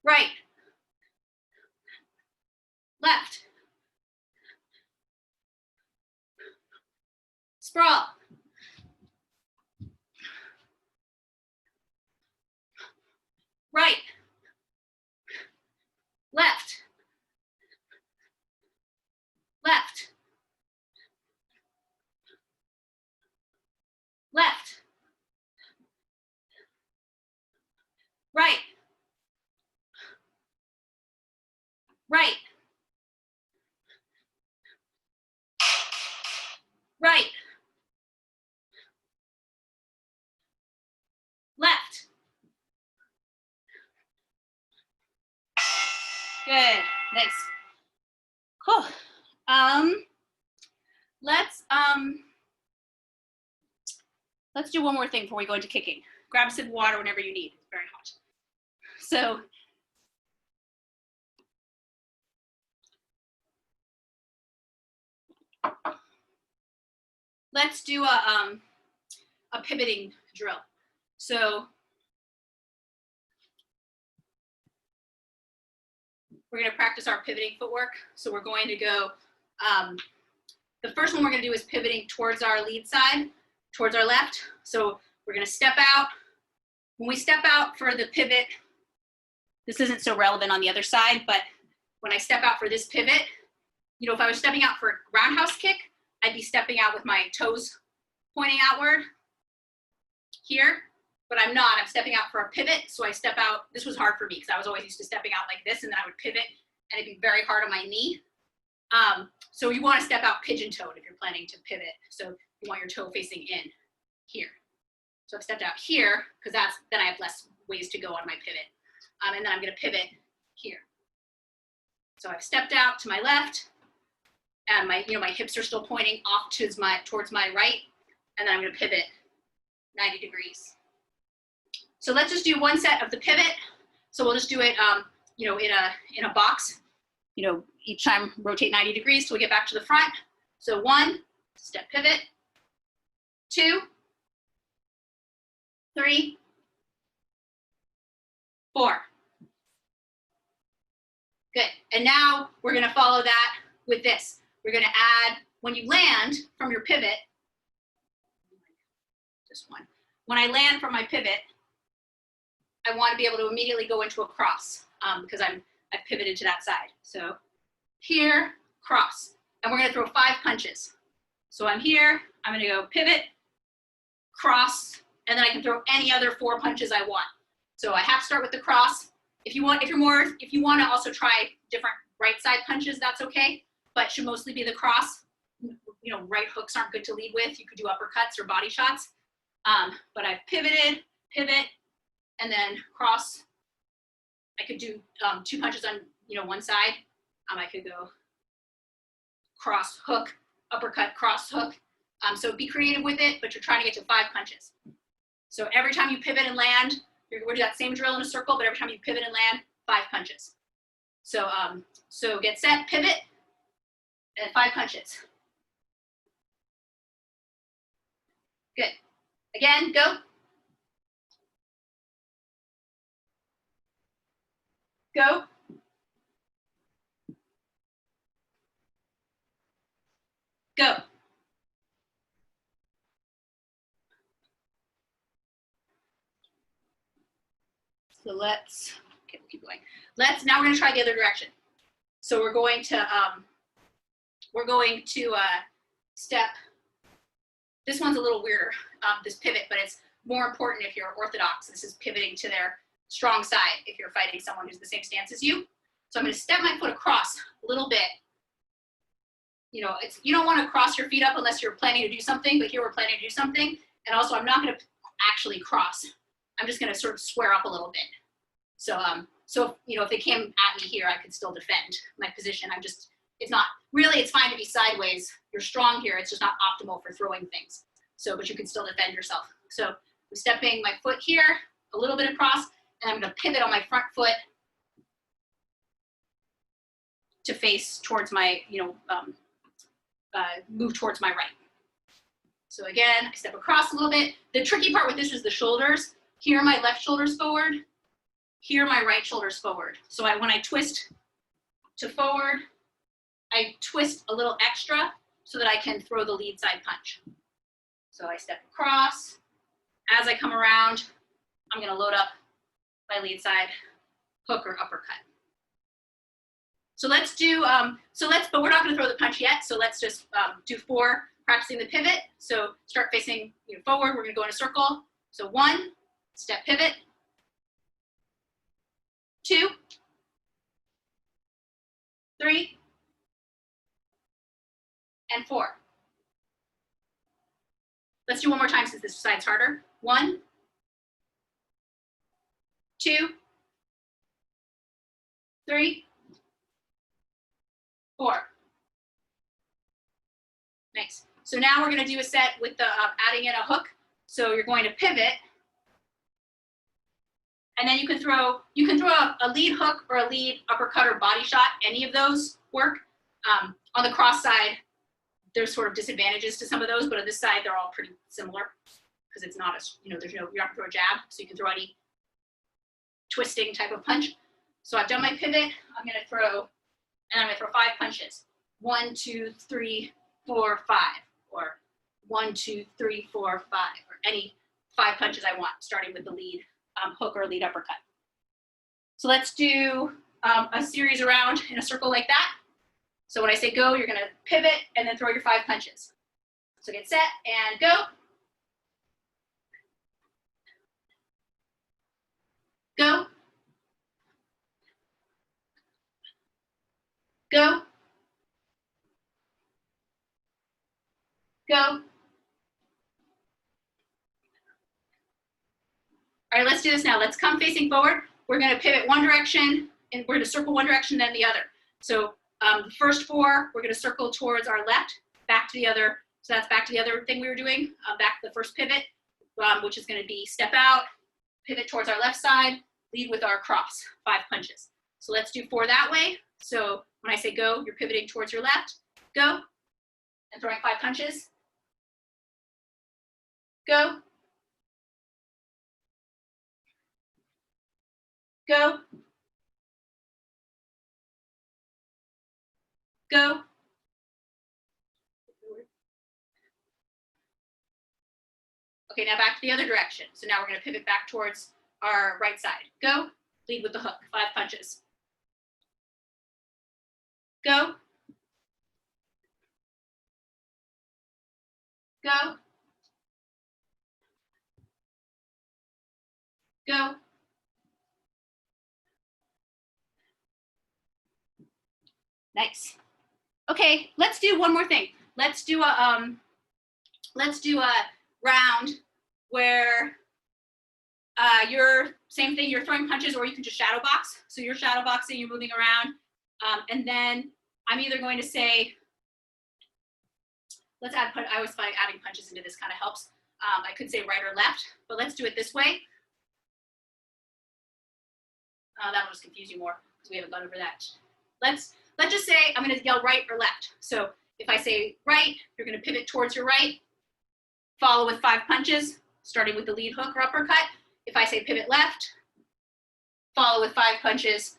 Right. Left. Sprawl. Right. Left. Left. Left. Right. Right. Right. Left. Good. Nice. Cool. Let's do one more thing before we go into kicking. Grab a sip of water whenever you need. It's very hot. So let's do a pivoting drill. So we're going to practice our pivoting footwork. So we're going to go, the first one we're going to do is pivoting towards our lead side, towards our left. So we're going to step out. When we step out for the pivot, this isn't so relevant on the other side, but when I step out for this pivot, you know, if I was stepping out for a roundhouse kick, I'd be stepping out with my toes pointing outward here. but I'm not. I'm stepping out for a pivot. So I step out. This was hard for me because I was always used to stepping out like this, and then I would pivot, and it'd be very hard on my knee. So you want to step out pigeon-toed if you're planning to pivot. So you want your toe facing in here. So I've stepped out here because then I have less ways to go on my pivot. And then I'm going to pivot here. So I've stepped out to my left, and my hips are still pointing off towards my right, and then I'm going to pivot 90 degrees. So let's just do one set of the pivot. So we'll just do it, in a box. Each time rotate 90 degrees till we get back to the front. So 1, step pivot, 2, 3, 4. Good. And now we're going to follow that with this. We're going to add, when you land from your pivot, just one. When I land from my pivot, I want to be able to immediately go into a cross because I've pivoted to that side. So here, cross. And we're going to throw 5 punches. So I'm here, I'm going to go pivot, cross, and then I can throw any other 4 punches I want. So I have to start with the cross. If you want to also try different right side punches, that's okay, but it should mostly be the cross. Right hooks aren't good to lead with. You could do uppercuts or body shots. But I've pivoted, pivot, and then cross. I could do 2 punches on one side. I could go cross, hook, uppercut, cross, hook. So be creative with it, but you're trying to get to 5 punches. So every time you pivot and land, we're going to do that same drill in a circle, but every time you pivot and land, 5 punches. So, so get set, pivot, and 5 punches. Good. Again, go. Go. Go. So we'll keep going. Now we're going to try the other direction. So we're going to step. This one's a little weirder, this pivot, but it's more important if you're orthodox. This is pivoting to their strong side if you're fighting someone who's the same stance as you. So I'm going to step my foot across a little bit. You don't want to cross your feet up unless you're planning to do something, but here we're planning to do something. And also I'm not going to actually cross. I'm just going to sort of square up a little bit. So, if they came at me here, I could still defend my position. It's fine to be sideways. You're strong here. It's just not optimal for throwing things. So, but you can still defend yourself. So I'm stepping my foot here, a little bit across, and I'm going to pivot on my front foot to face towards my, move towards my right. So again, I step across a little bit. The tricky part with this is the shoulders. Here, my left shoulder's forward. Here, my right shoulder's forward. So when I twist to forward, I twist a little extra so that I can throw the lead side punch. So I step across. As I come around, I'm going to load up my lead side hook or uppercut. So let's do, but we're not going to throw the punch yet. So let's just do 4, practicing the pivot. So start facing forward. We're going to go in a circle. So 1, step pivot. 2, 3, and 4. Let's do one more time since this side's harder. 1, 2, 3, 4. Nice. So now we're going to do a set with the adding in a hook. So you're going to pivot, and then you can throw a lead hook or a lead uppercut or body shot. Any of those work. On the cross side, there's sort of disadvantages to some of those, but on this side, they're all pretty similar because it's not you're not going to throw a jab, so you can throw any twisting type of punch. So I've done my pivot. I'm going to throw 5 punches. 1, 2, 3, 4, 5, or 1, 2, 3, 4, 5, or any 5 punches I want, starting with the lead hook or lead uppercut. So let's do a series around in a circle like that. So when I say go, you're going to pivot and then throw your 5 punches. So get set and go. Go. Go. Go. All right, let's do this now. Let's come facing forward. We're going to pivot one direction, and we're going to circle one direction, then the other. So the first 4, we're going to circle towards our left, back to the other. So that's back to the other thing we were doing, back to the first pivot, which is going to be step out, pivot towards our left side, lead with our cross, 5 punches. So let's do 4 that way. So when I say go, you're pivoting towards your left. Go, and throwing 5 punches. Go. Go. Go. Okay, now back to the other direction. So now we're going to pivot back towards our right side. Go. Lead with the hook, 5 punches. Go. Go. Go. Nice. Okay, let's do one more thing. Let's do a round where you're same thing. You're throwing punches, or you can just shadow box. So you're shadow boxing. You're moving around, and then I'm either going to say, let's add. I always find adding punches into this kind of helps. I could say right or left, but let's do it this way. That'll just confuse you more because we haven't gone over that. Let's just say I'm going to yell right or left. So if I say right, you're going to pivot towards your right, follow with 5 punches, starting with the lead hook or uppercut. If I say pivot left, follow with 5 punches,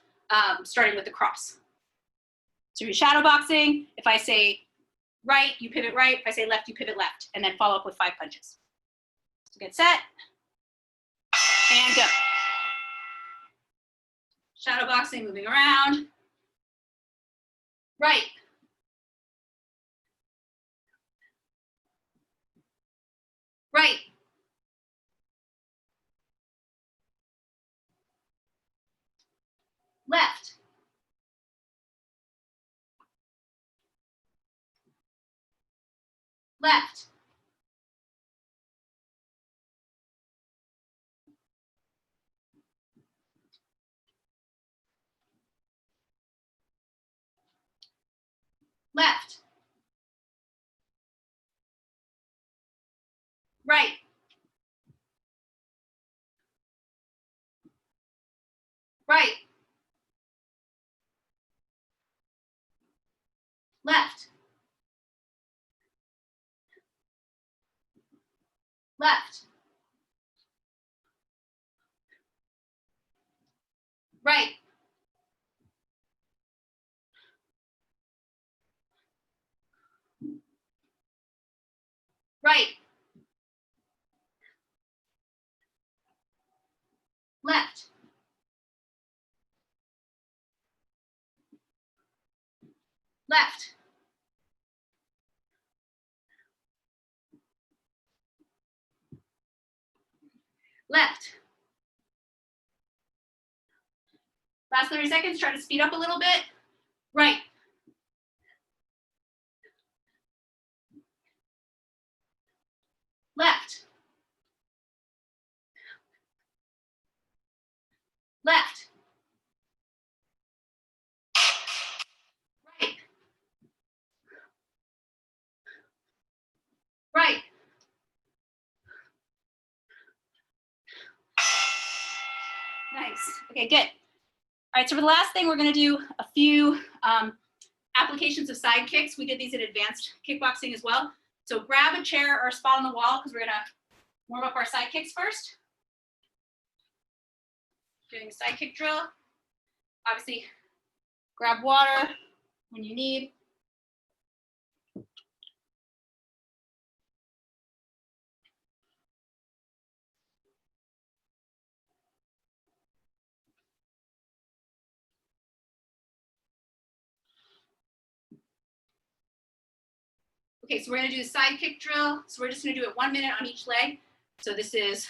starting with the cross. So you're shadow boxing. If I say right, you pivot right. If I say left, you pivot left, and then follow up with 5 punches. So get set, and go. Shadow boxing, moving around. Right. Right. Left. Left. Left. Right. Right. Left. Left. Right. Right. Left. Left. Left. Last 30 seconds, try to speed up a little bit. Right. Left. Left. Right. Right. Nice. Okay, good. All right, so for the last thing, we're going to do a few applications of side kicks. We did these in advanced kickboxing as well. So grab a chair or a spot on the wall because we're going to warm up our side kicks first. Doing a side kick drill. Obviously, grab water when you need. Okay, so we're going to do the side kick drill. So we're just going to do it 1 minute on each leg. So this is,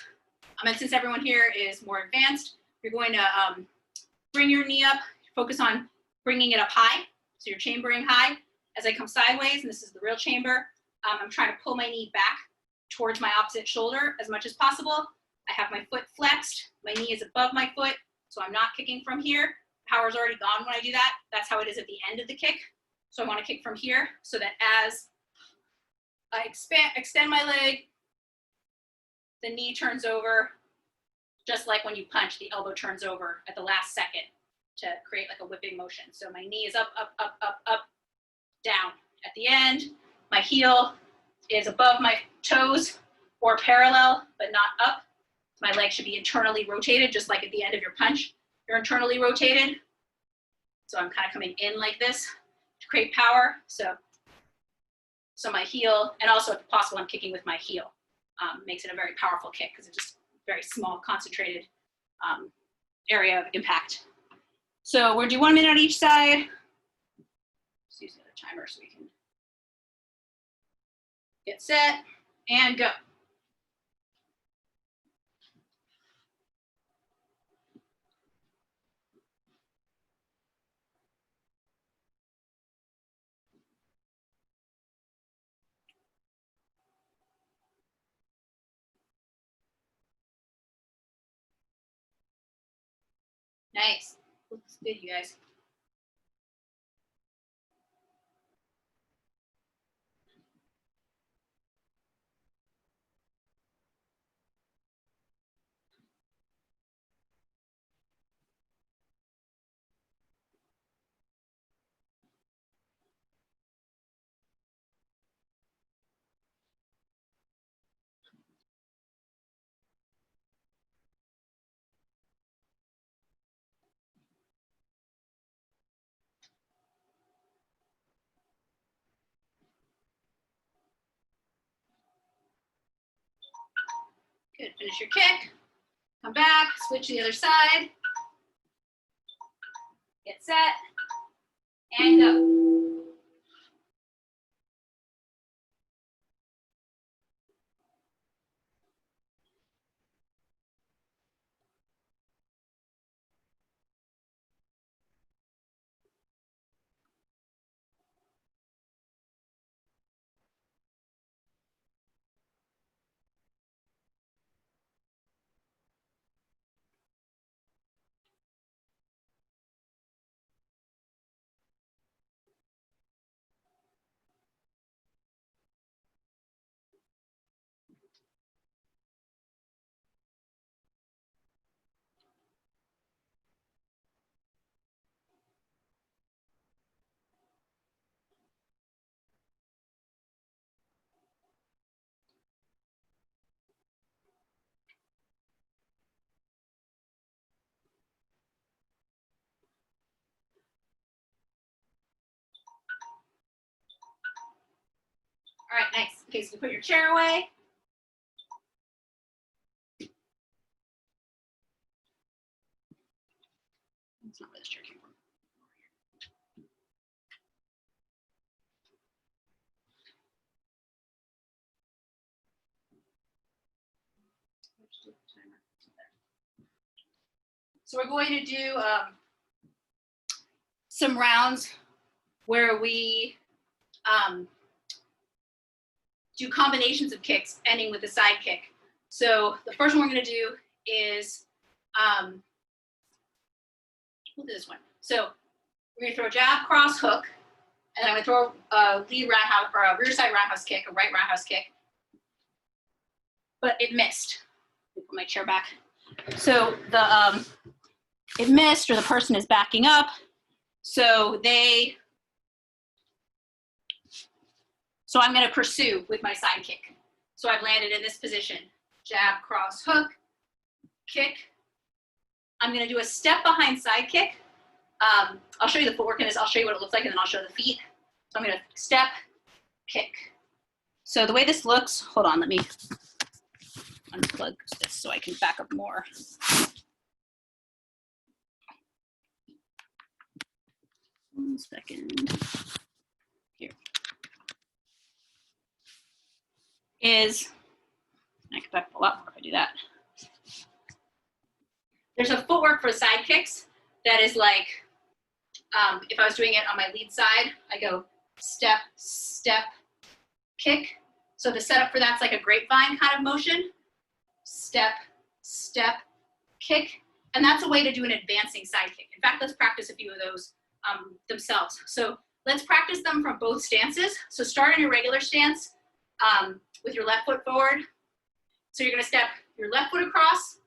since everyone here is more advanced, You're going to bring your knee up, focus on bringing it up high. So you're chambering high. As I come sideways, and this is the real chamber, I'm trying to pull my knee back towards my opposite shoulder as much as possible. I have my foot flexed. My knee is above my foot, so I'm not kicking from here. Power's already gone when I do that. That's how it is at the end of the kick. So I want to kick from here so that as I extend my leg, the knee turns over, just like when you punch, the elbow turns over at the last second to create like a whipping motion. So my knee is up, up, up, up, up, down. At the end, my heel is above my toes or parallel, but not up. My leg should be internally rotated, just like at the end of your punch, you're internally rotated. So I'm kind of coming in like this to create power. So my heel, and also if possible, I'm kicking with my heel. Makes it a very powerful kick because it's just very small, concentrated area of impact. So we're gonna do 1 minute on each side. Let's use the other timer so we can get set and go. Nice. Looks good, you guys. Good, finish your kick. Come back, switch to the other side. Get set, and go. All right, nice. Okay, so you put your chair away. That's not where this chair came from. So we're going to do some rounds where we do combinations of kicks, ending with a side kick. So the first one we're going to do is, we'll do this one. So we're going to throw a jab, cross, hook, and I'm going to throw a lead roundhouse or a rear side roundhouse kick, a right roundhouse kick. But it missed. Let me put my chair back. So the it missed, or the person is backing up. So I'm going to pursue with my side kick. So I've landed in this position. Jab, cross, hook, kick. I'm going to do a step behind side kick. I'll show you the footwork in this. I'll show you what it looks like, and then I'll show the feet. So I'm going to step, kick. So the way this looks, hold on, let me unplug this so I can back up more. One second. Here. I can back up a lot more if I do that. There's a footwork for side kicks that is like, if I was doing it on my lead side, I go step, step, kick. So the setup for that's like a grapevine kind of motion. Step, step, kick. And that's a way to do an advancing side kick. In fact, let's practice a few of those themselves. So let's practice them from both stances. So start in your regular stance with your left foot forward. So you're gonna step your left foot across.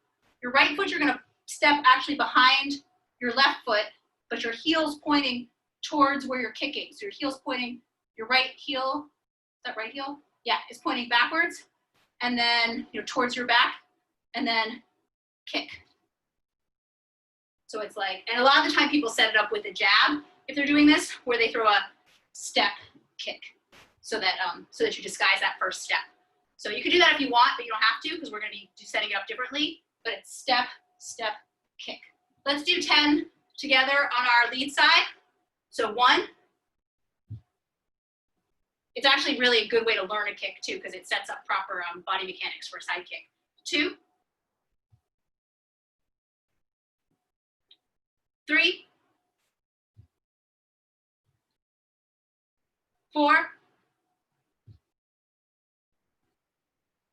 Your right foot, you're gonna step actually behind your left foot, but your heel's pointing towards where you're kicking. So your heel's pointing, your right heel, is that right heel? Yeah, it's pointing backwards. And then, towards your back, and then kick. So it's like, and a lot of the time people set it up with a jab if they're doing this, where they throw a step kick so that you disguise that first step. So you can do that if you want, but you don't have to because we're going to be setting it up differently. But it's step, step, kick. Let's do 10 together on our lead side. So 1. It's actually really a good way to learn a kick too because it sets up proper body mechanics for a side kick. 2. 3. 4.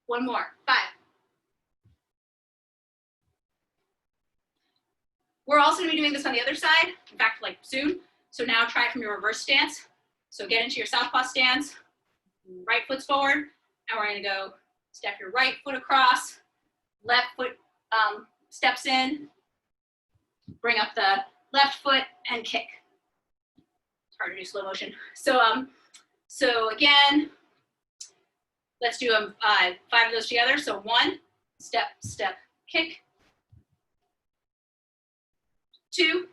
1 more. 5. We're also going to be doing this on the other side, in fact, like soon. So now try it from your reverse stance. So get into your southpaw stance, right foot's forward, and we're going to go step your right foot across, left foot steps in, bring up the left foot and kick. It's hard to do slow motion. So again, let's do 5 of those together. So 1, step, step, kick. 2,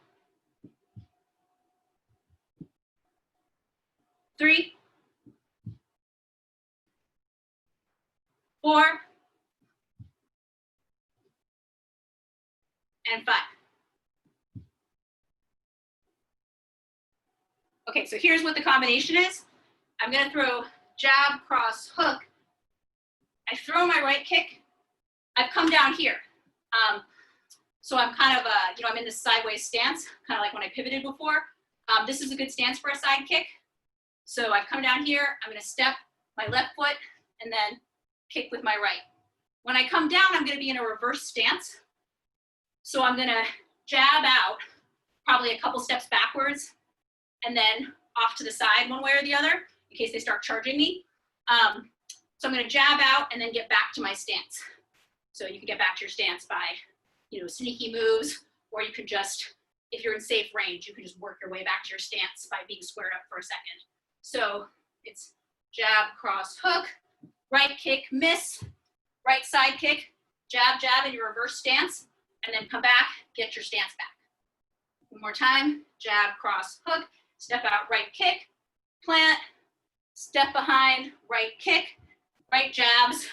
3, 4, and 5. Okay, so here's what the combination is. I'm gonna throw jab, cross, hook. I throw my right kick. I've come down here. So I'm kind of, I'm in this sideways stance, kind of like when I pivoted before. This is a good stance for a side kick. So I've come down here. I'm gonna step my left foot and then kick with my right. When I come down, I'm gonna be in a reverse stance. So I'm gonna jab out, probably a couple steps backwards, and then off to the side one way or the other, in case they start charging me. So I'm gonna jab out and then get back to my stance. So you can get back to your stance by, sneaky moves, or you could just, if you're in safe range, you can just work your way back to your stance by being squared up for a second. So it's jab, cross, hook, right kick, miss, right side kick, jab, jab in your reverse stance, and then come back, get your stance back. One more time, jab, cross, hook, step out, right kick, plant, step behind, right kick, right jabs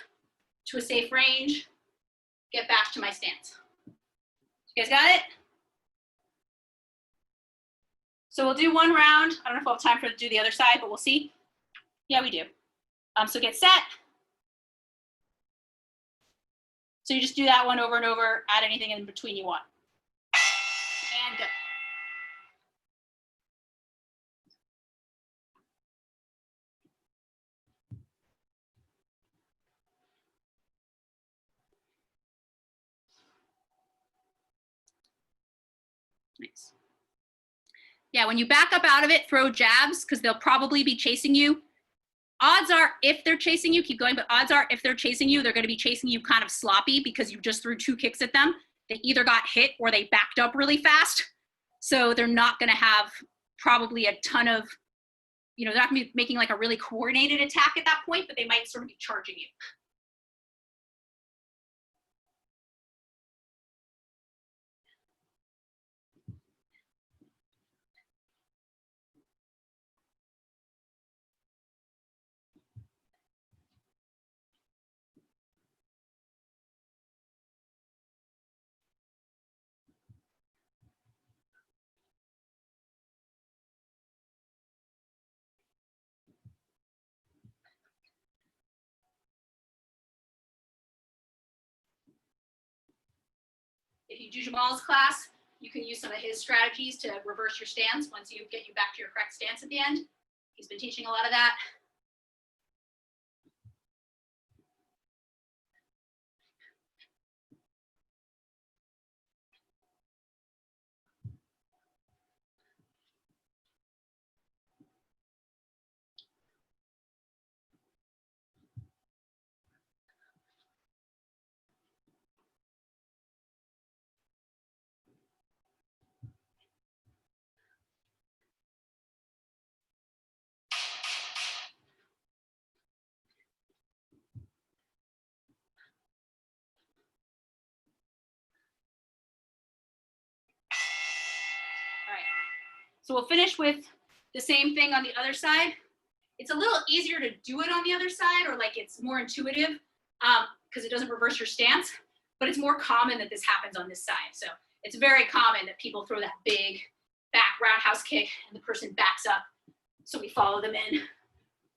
to a safe range, get back to my stance. You guys got it? So we'll do 1 round. I don't know if we'll have time to do the other side, but we'll see. Yeah, we do. So get set. So you just do that one over and over, add anything in between you want. And go. Nice. Yeah, when you back up out of it, throw jabs because they'll probably be chasing you. Odds are, if they're chasing you, keep going, but odds are if they're chasing you, they're going to be chasing you kind of sloppy because you just threw 2 kicks at them. They either got hit or they backed up really fast. So they're not going to have probably a ton of, they're not going to be making like a really coordinated attack at that point, but they might sort of be charging you. do Jamal's class, you can use some of his strategies to reverse your stance once you get you back to your correct stance at the end. He's been teaching a lot of that. All right, so we'll finish with the same thing on the other side. It's a little easier to do it on the other side, or like it's more intuitive because it doesn't reverse your stance, but it's more common that this happens on this side. So it's very common that people throw that big back roundhouse kick and the person backs up, so we follow them in,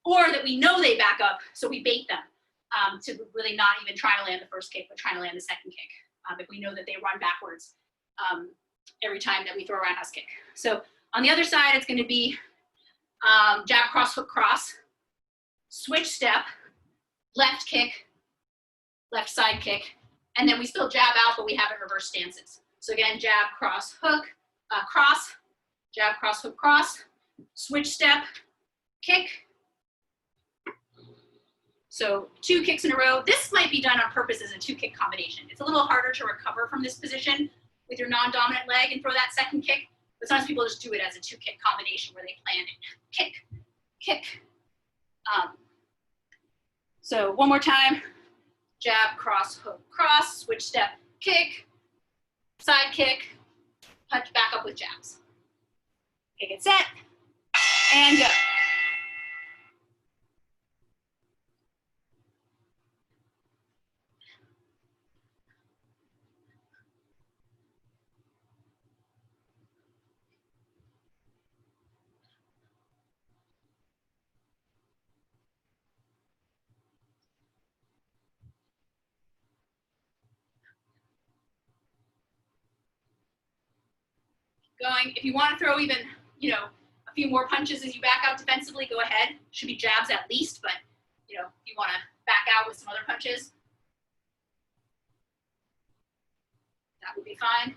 or that we know they back up, so we bait them to really not even try to land the first kick, but trying to land the second kick. If we know that they run backwards every time that we throw a roundhouse kick. So on the other side, it's going to be jab, cross, hook, cross, switch step, left kick, left side kick, and then we still jab out, but we have it reverse stances. So again, jab, cross, hook, cross, jab, cross, hook, cross, switch step, kick. So 2 kicks in a row. This might be done on purpose as a 2-kick combination. It's a little harder to recover from this position with your non-dominant leg and throw that second kick, but sometimes people just do it as a 2-kick combination where they plan it. Kick, kick. So one more time. Jab, cross, hook, cross, switch step, kick, side kick, punch back up with jabs. Okay, get set, and go. Going. If you want to throw even, a few more punches as you back out defensively, go ahead. Should be jabs at least, but if you want to back out with some other punches, that would be fine.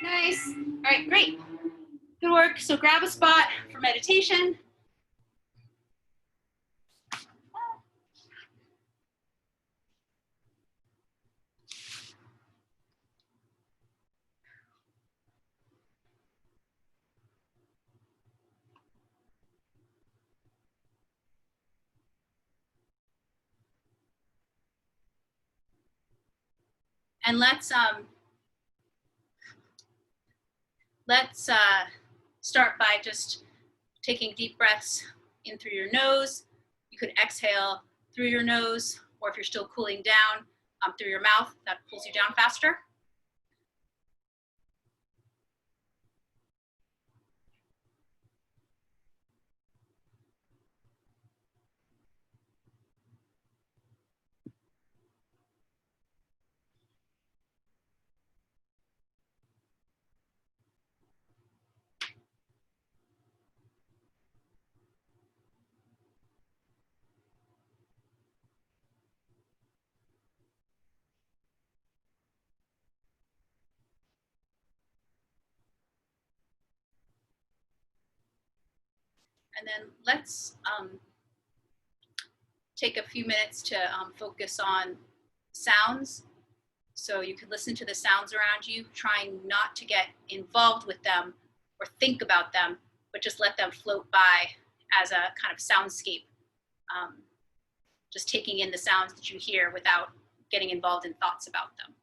Nice. All right, great. Good work. So grab a spot for meditation. And let's start by just taking deep breaths in through your nose. You could exhale through your nose, or if you're still cooling down, through your mouth. That pulls you down faster. And then let's take a few minutes to focus on sounds. So you can listen to the sounds around you, trying not to get involved with them or think about them, but just let them float by as a kind of soundscape. Just taking in the sounds that you hear without getting involved in thoughts about them.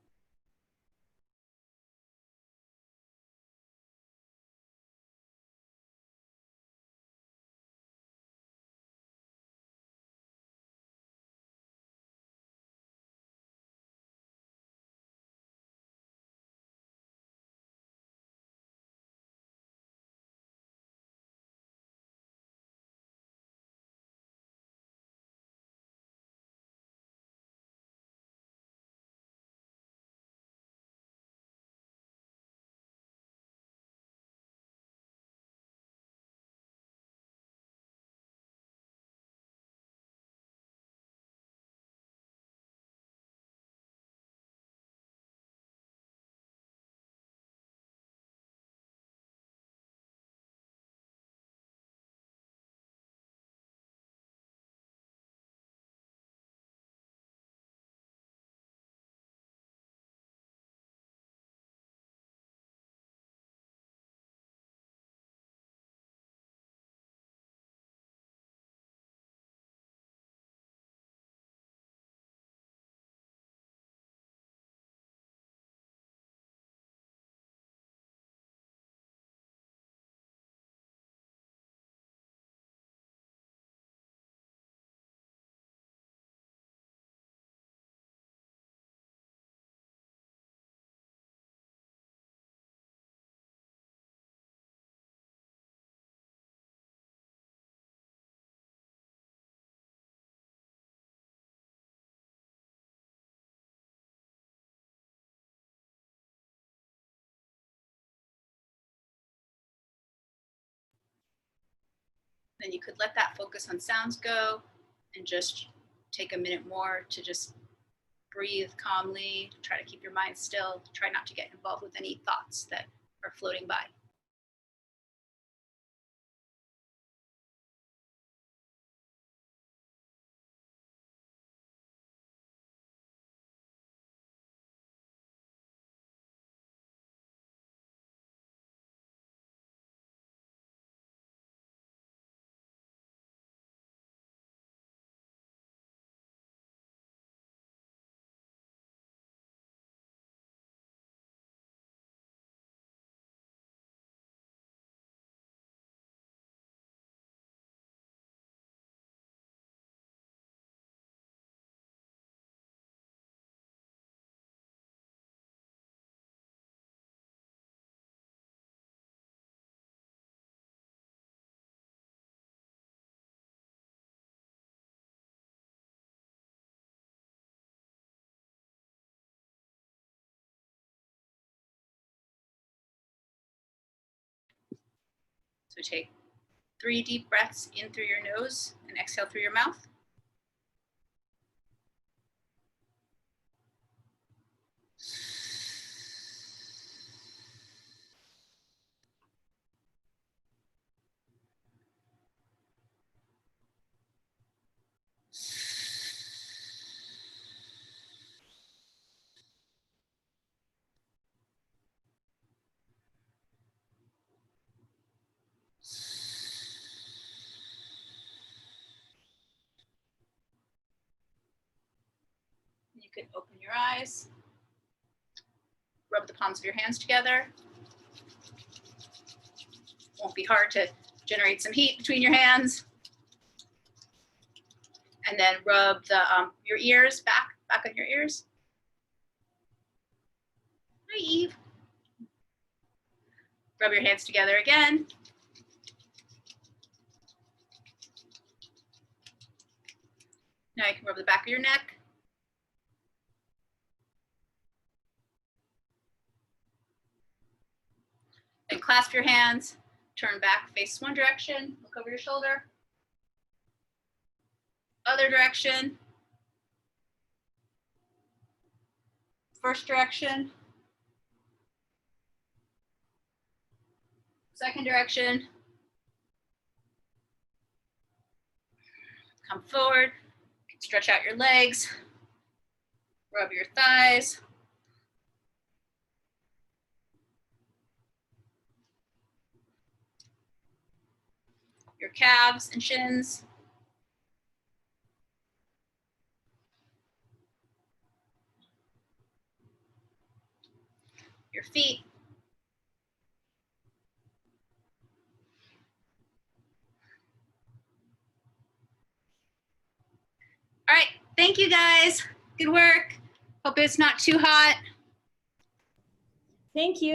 Then you could let that focus on sounds go and just take a minute more to just breathe calmly, try to keep your mind still, try not to get involved with any thoughts that are floating by. So take 3 deep breaths in through your nose and exhale through your mouth. You can open your eyes, rub the palms of your hands together. Won't be hard to generate some heat between your hands. And then rub the your ears back on your ears. Hi, Eve. Rub your hands together again. Now you can rub the back of your neck. Then clasp your hands, turn back, face one direction, look over your shoulder. Other direction. First direction. Second direction. come forward, stretch out your legs, rub your thighs. Your calves and shins. Your feet. All right, thank you guys. Good work. Hope it's not too hot. Thank you.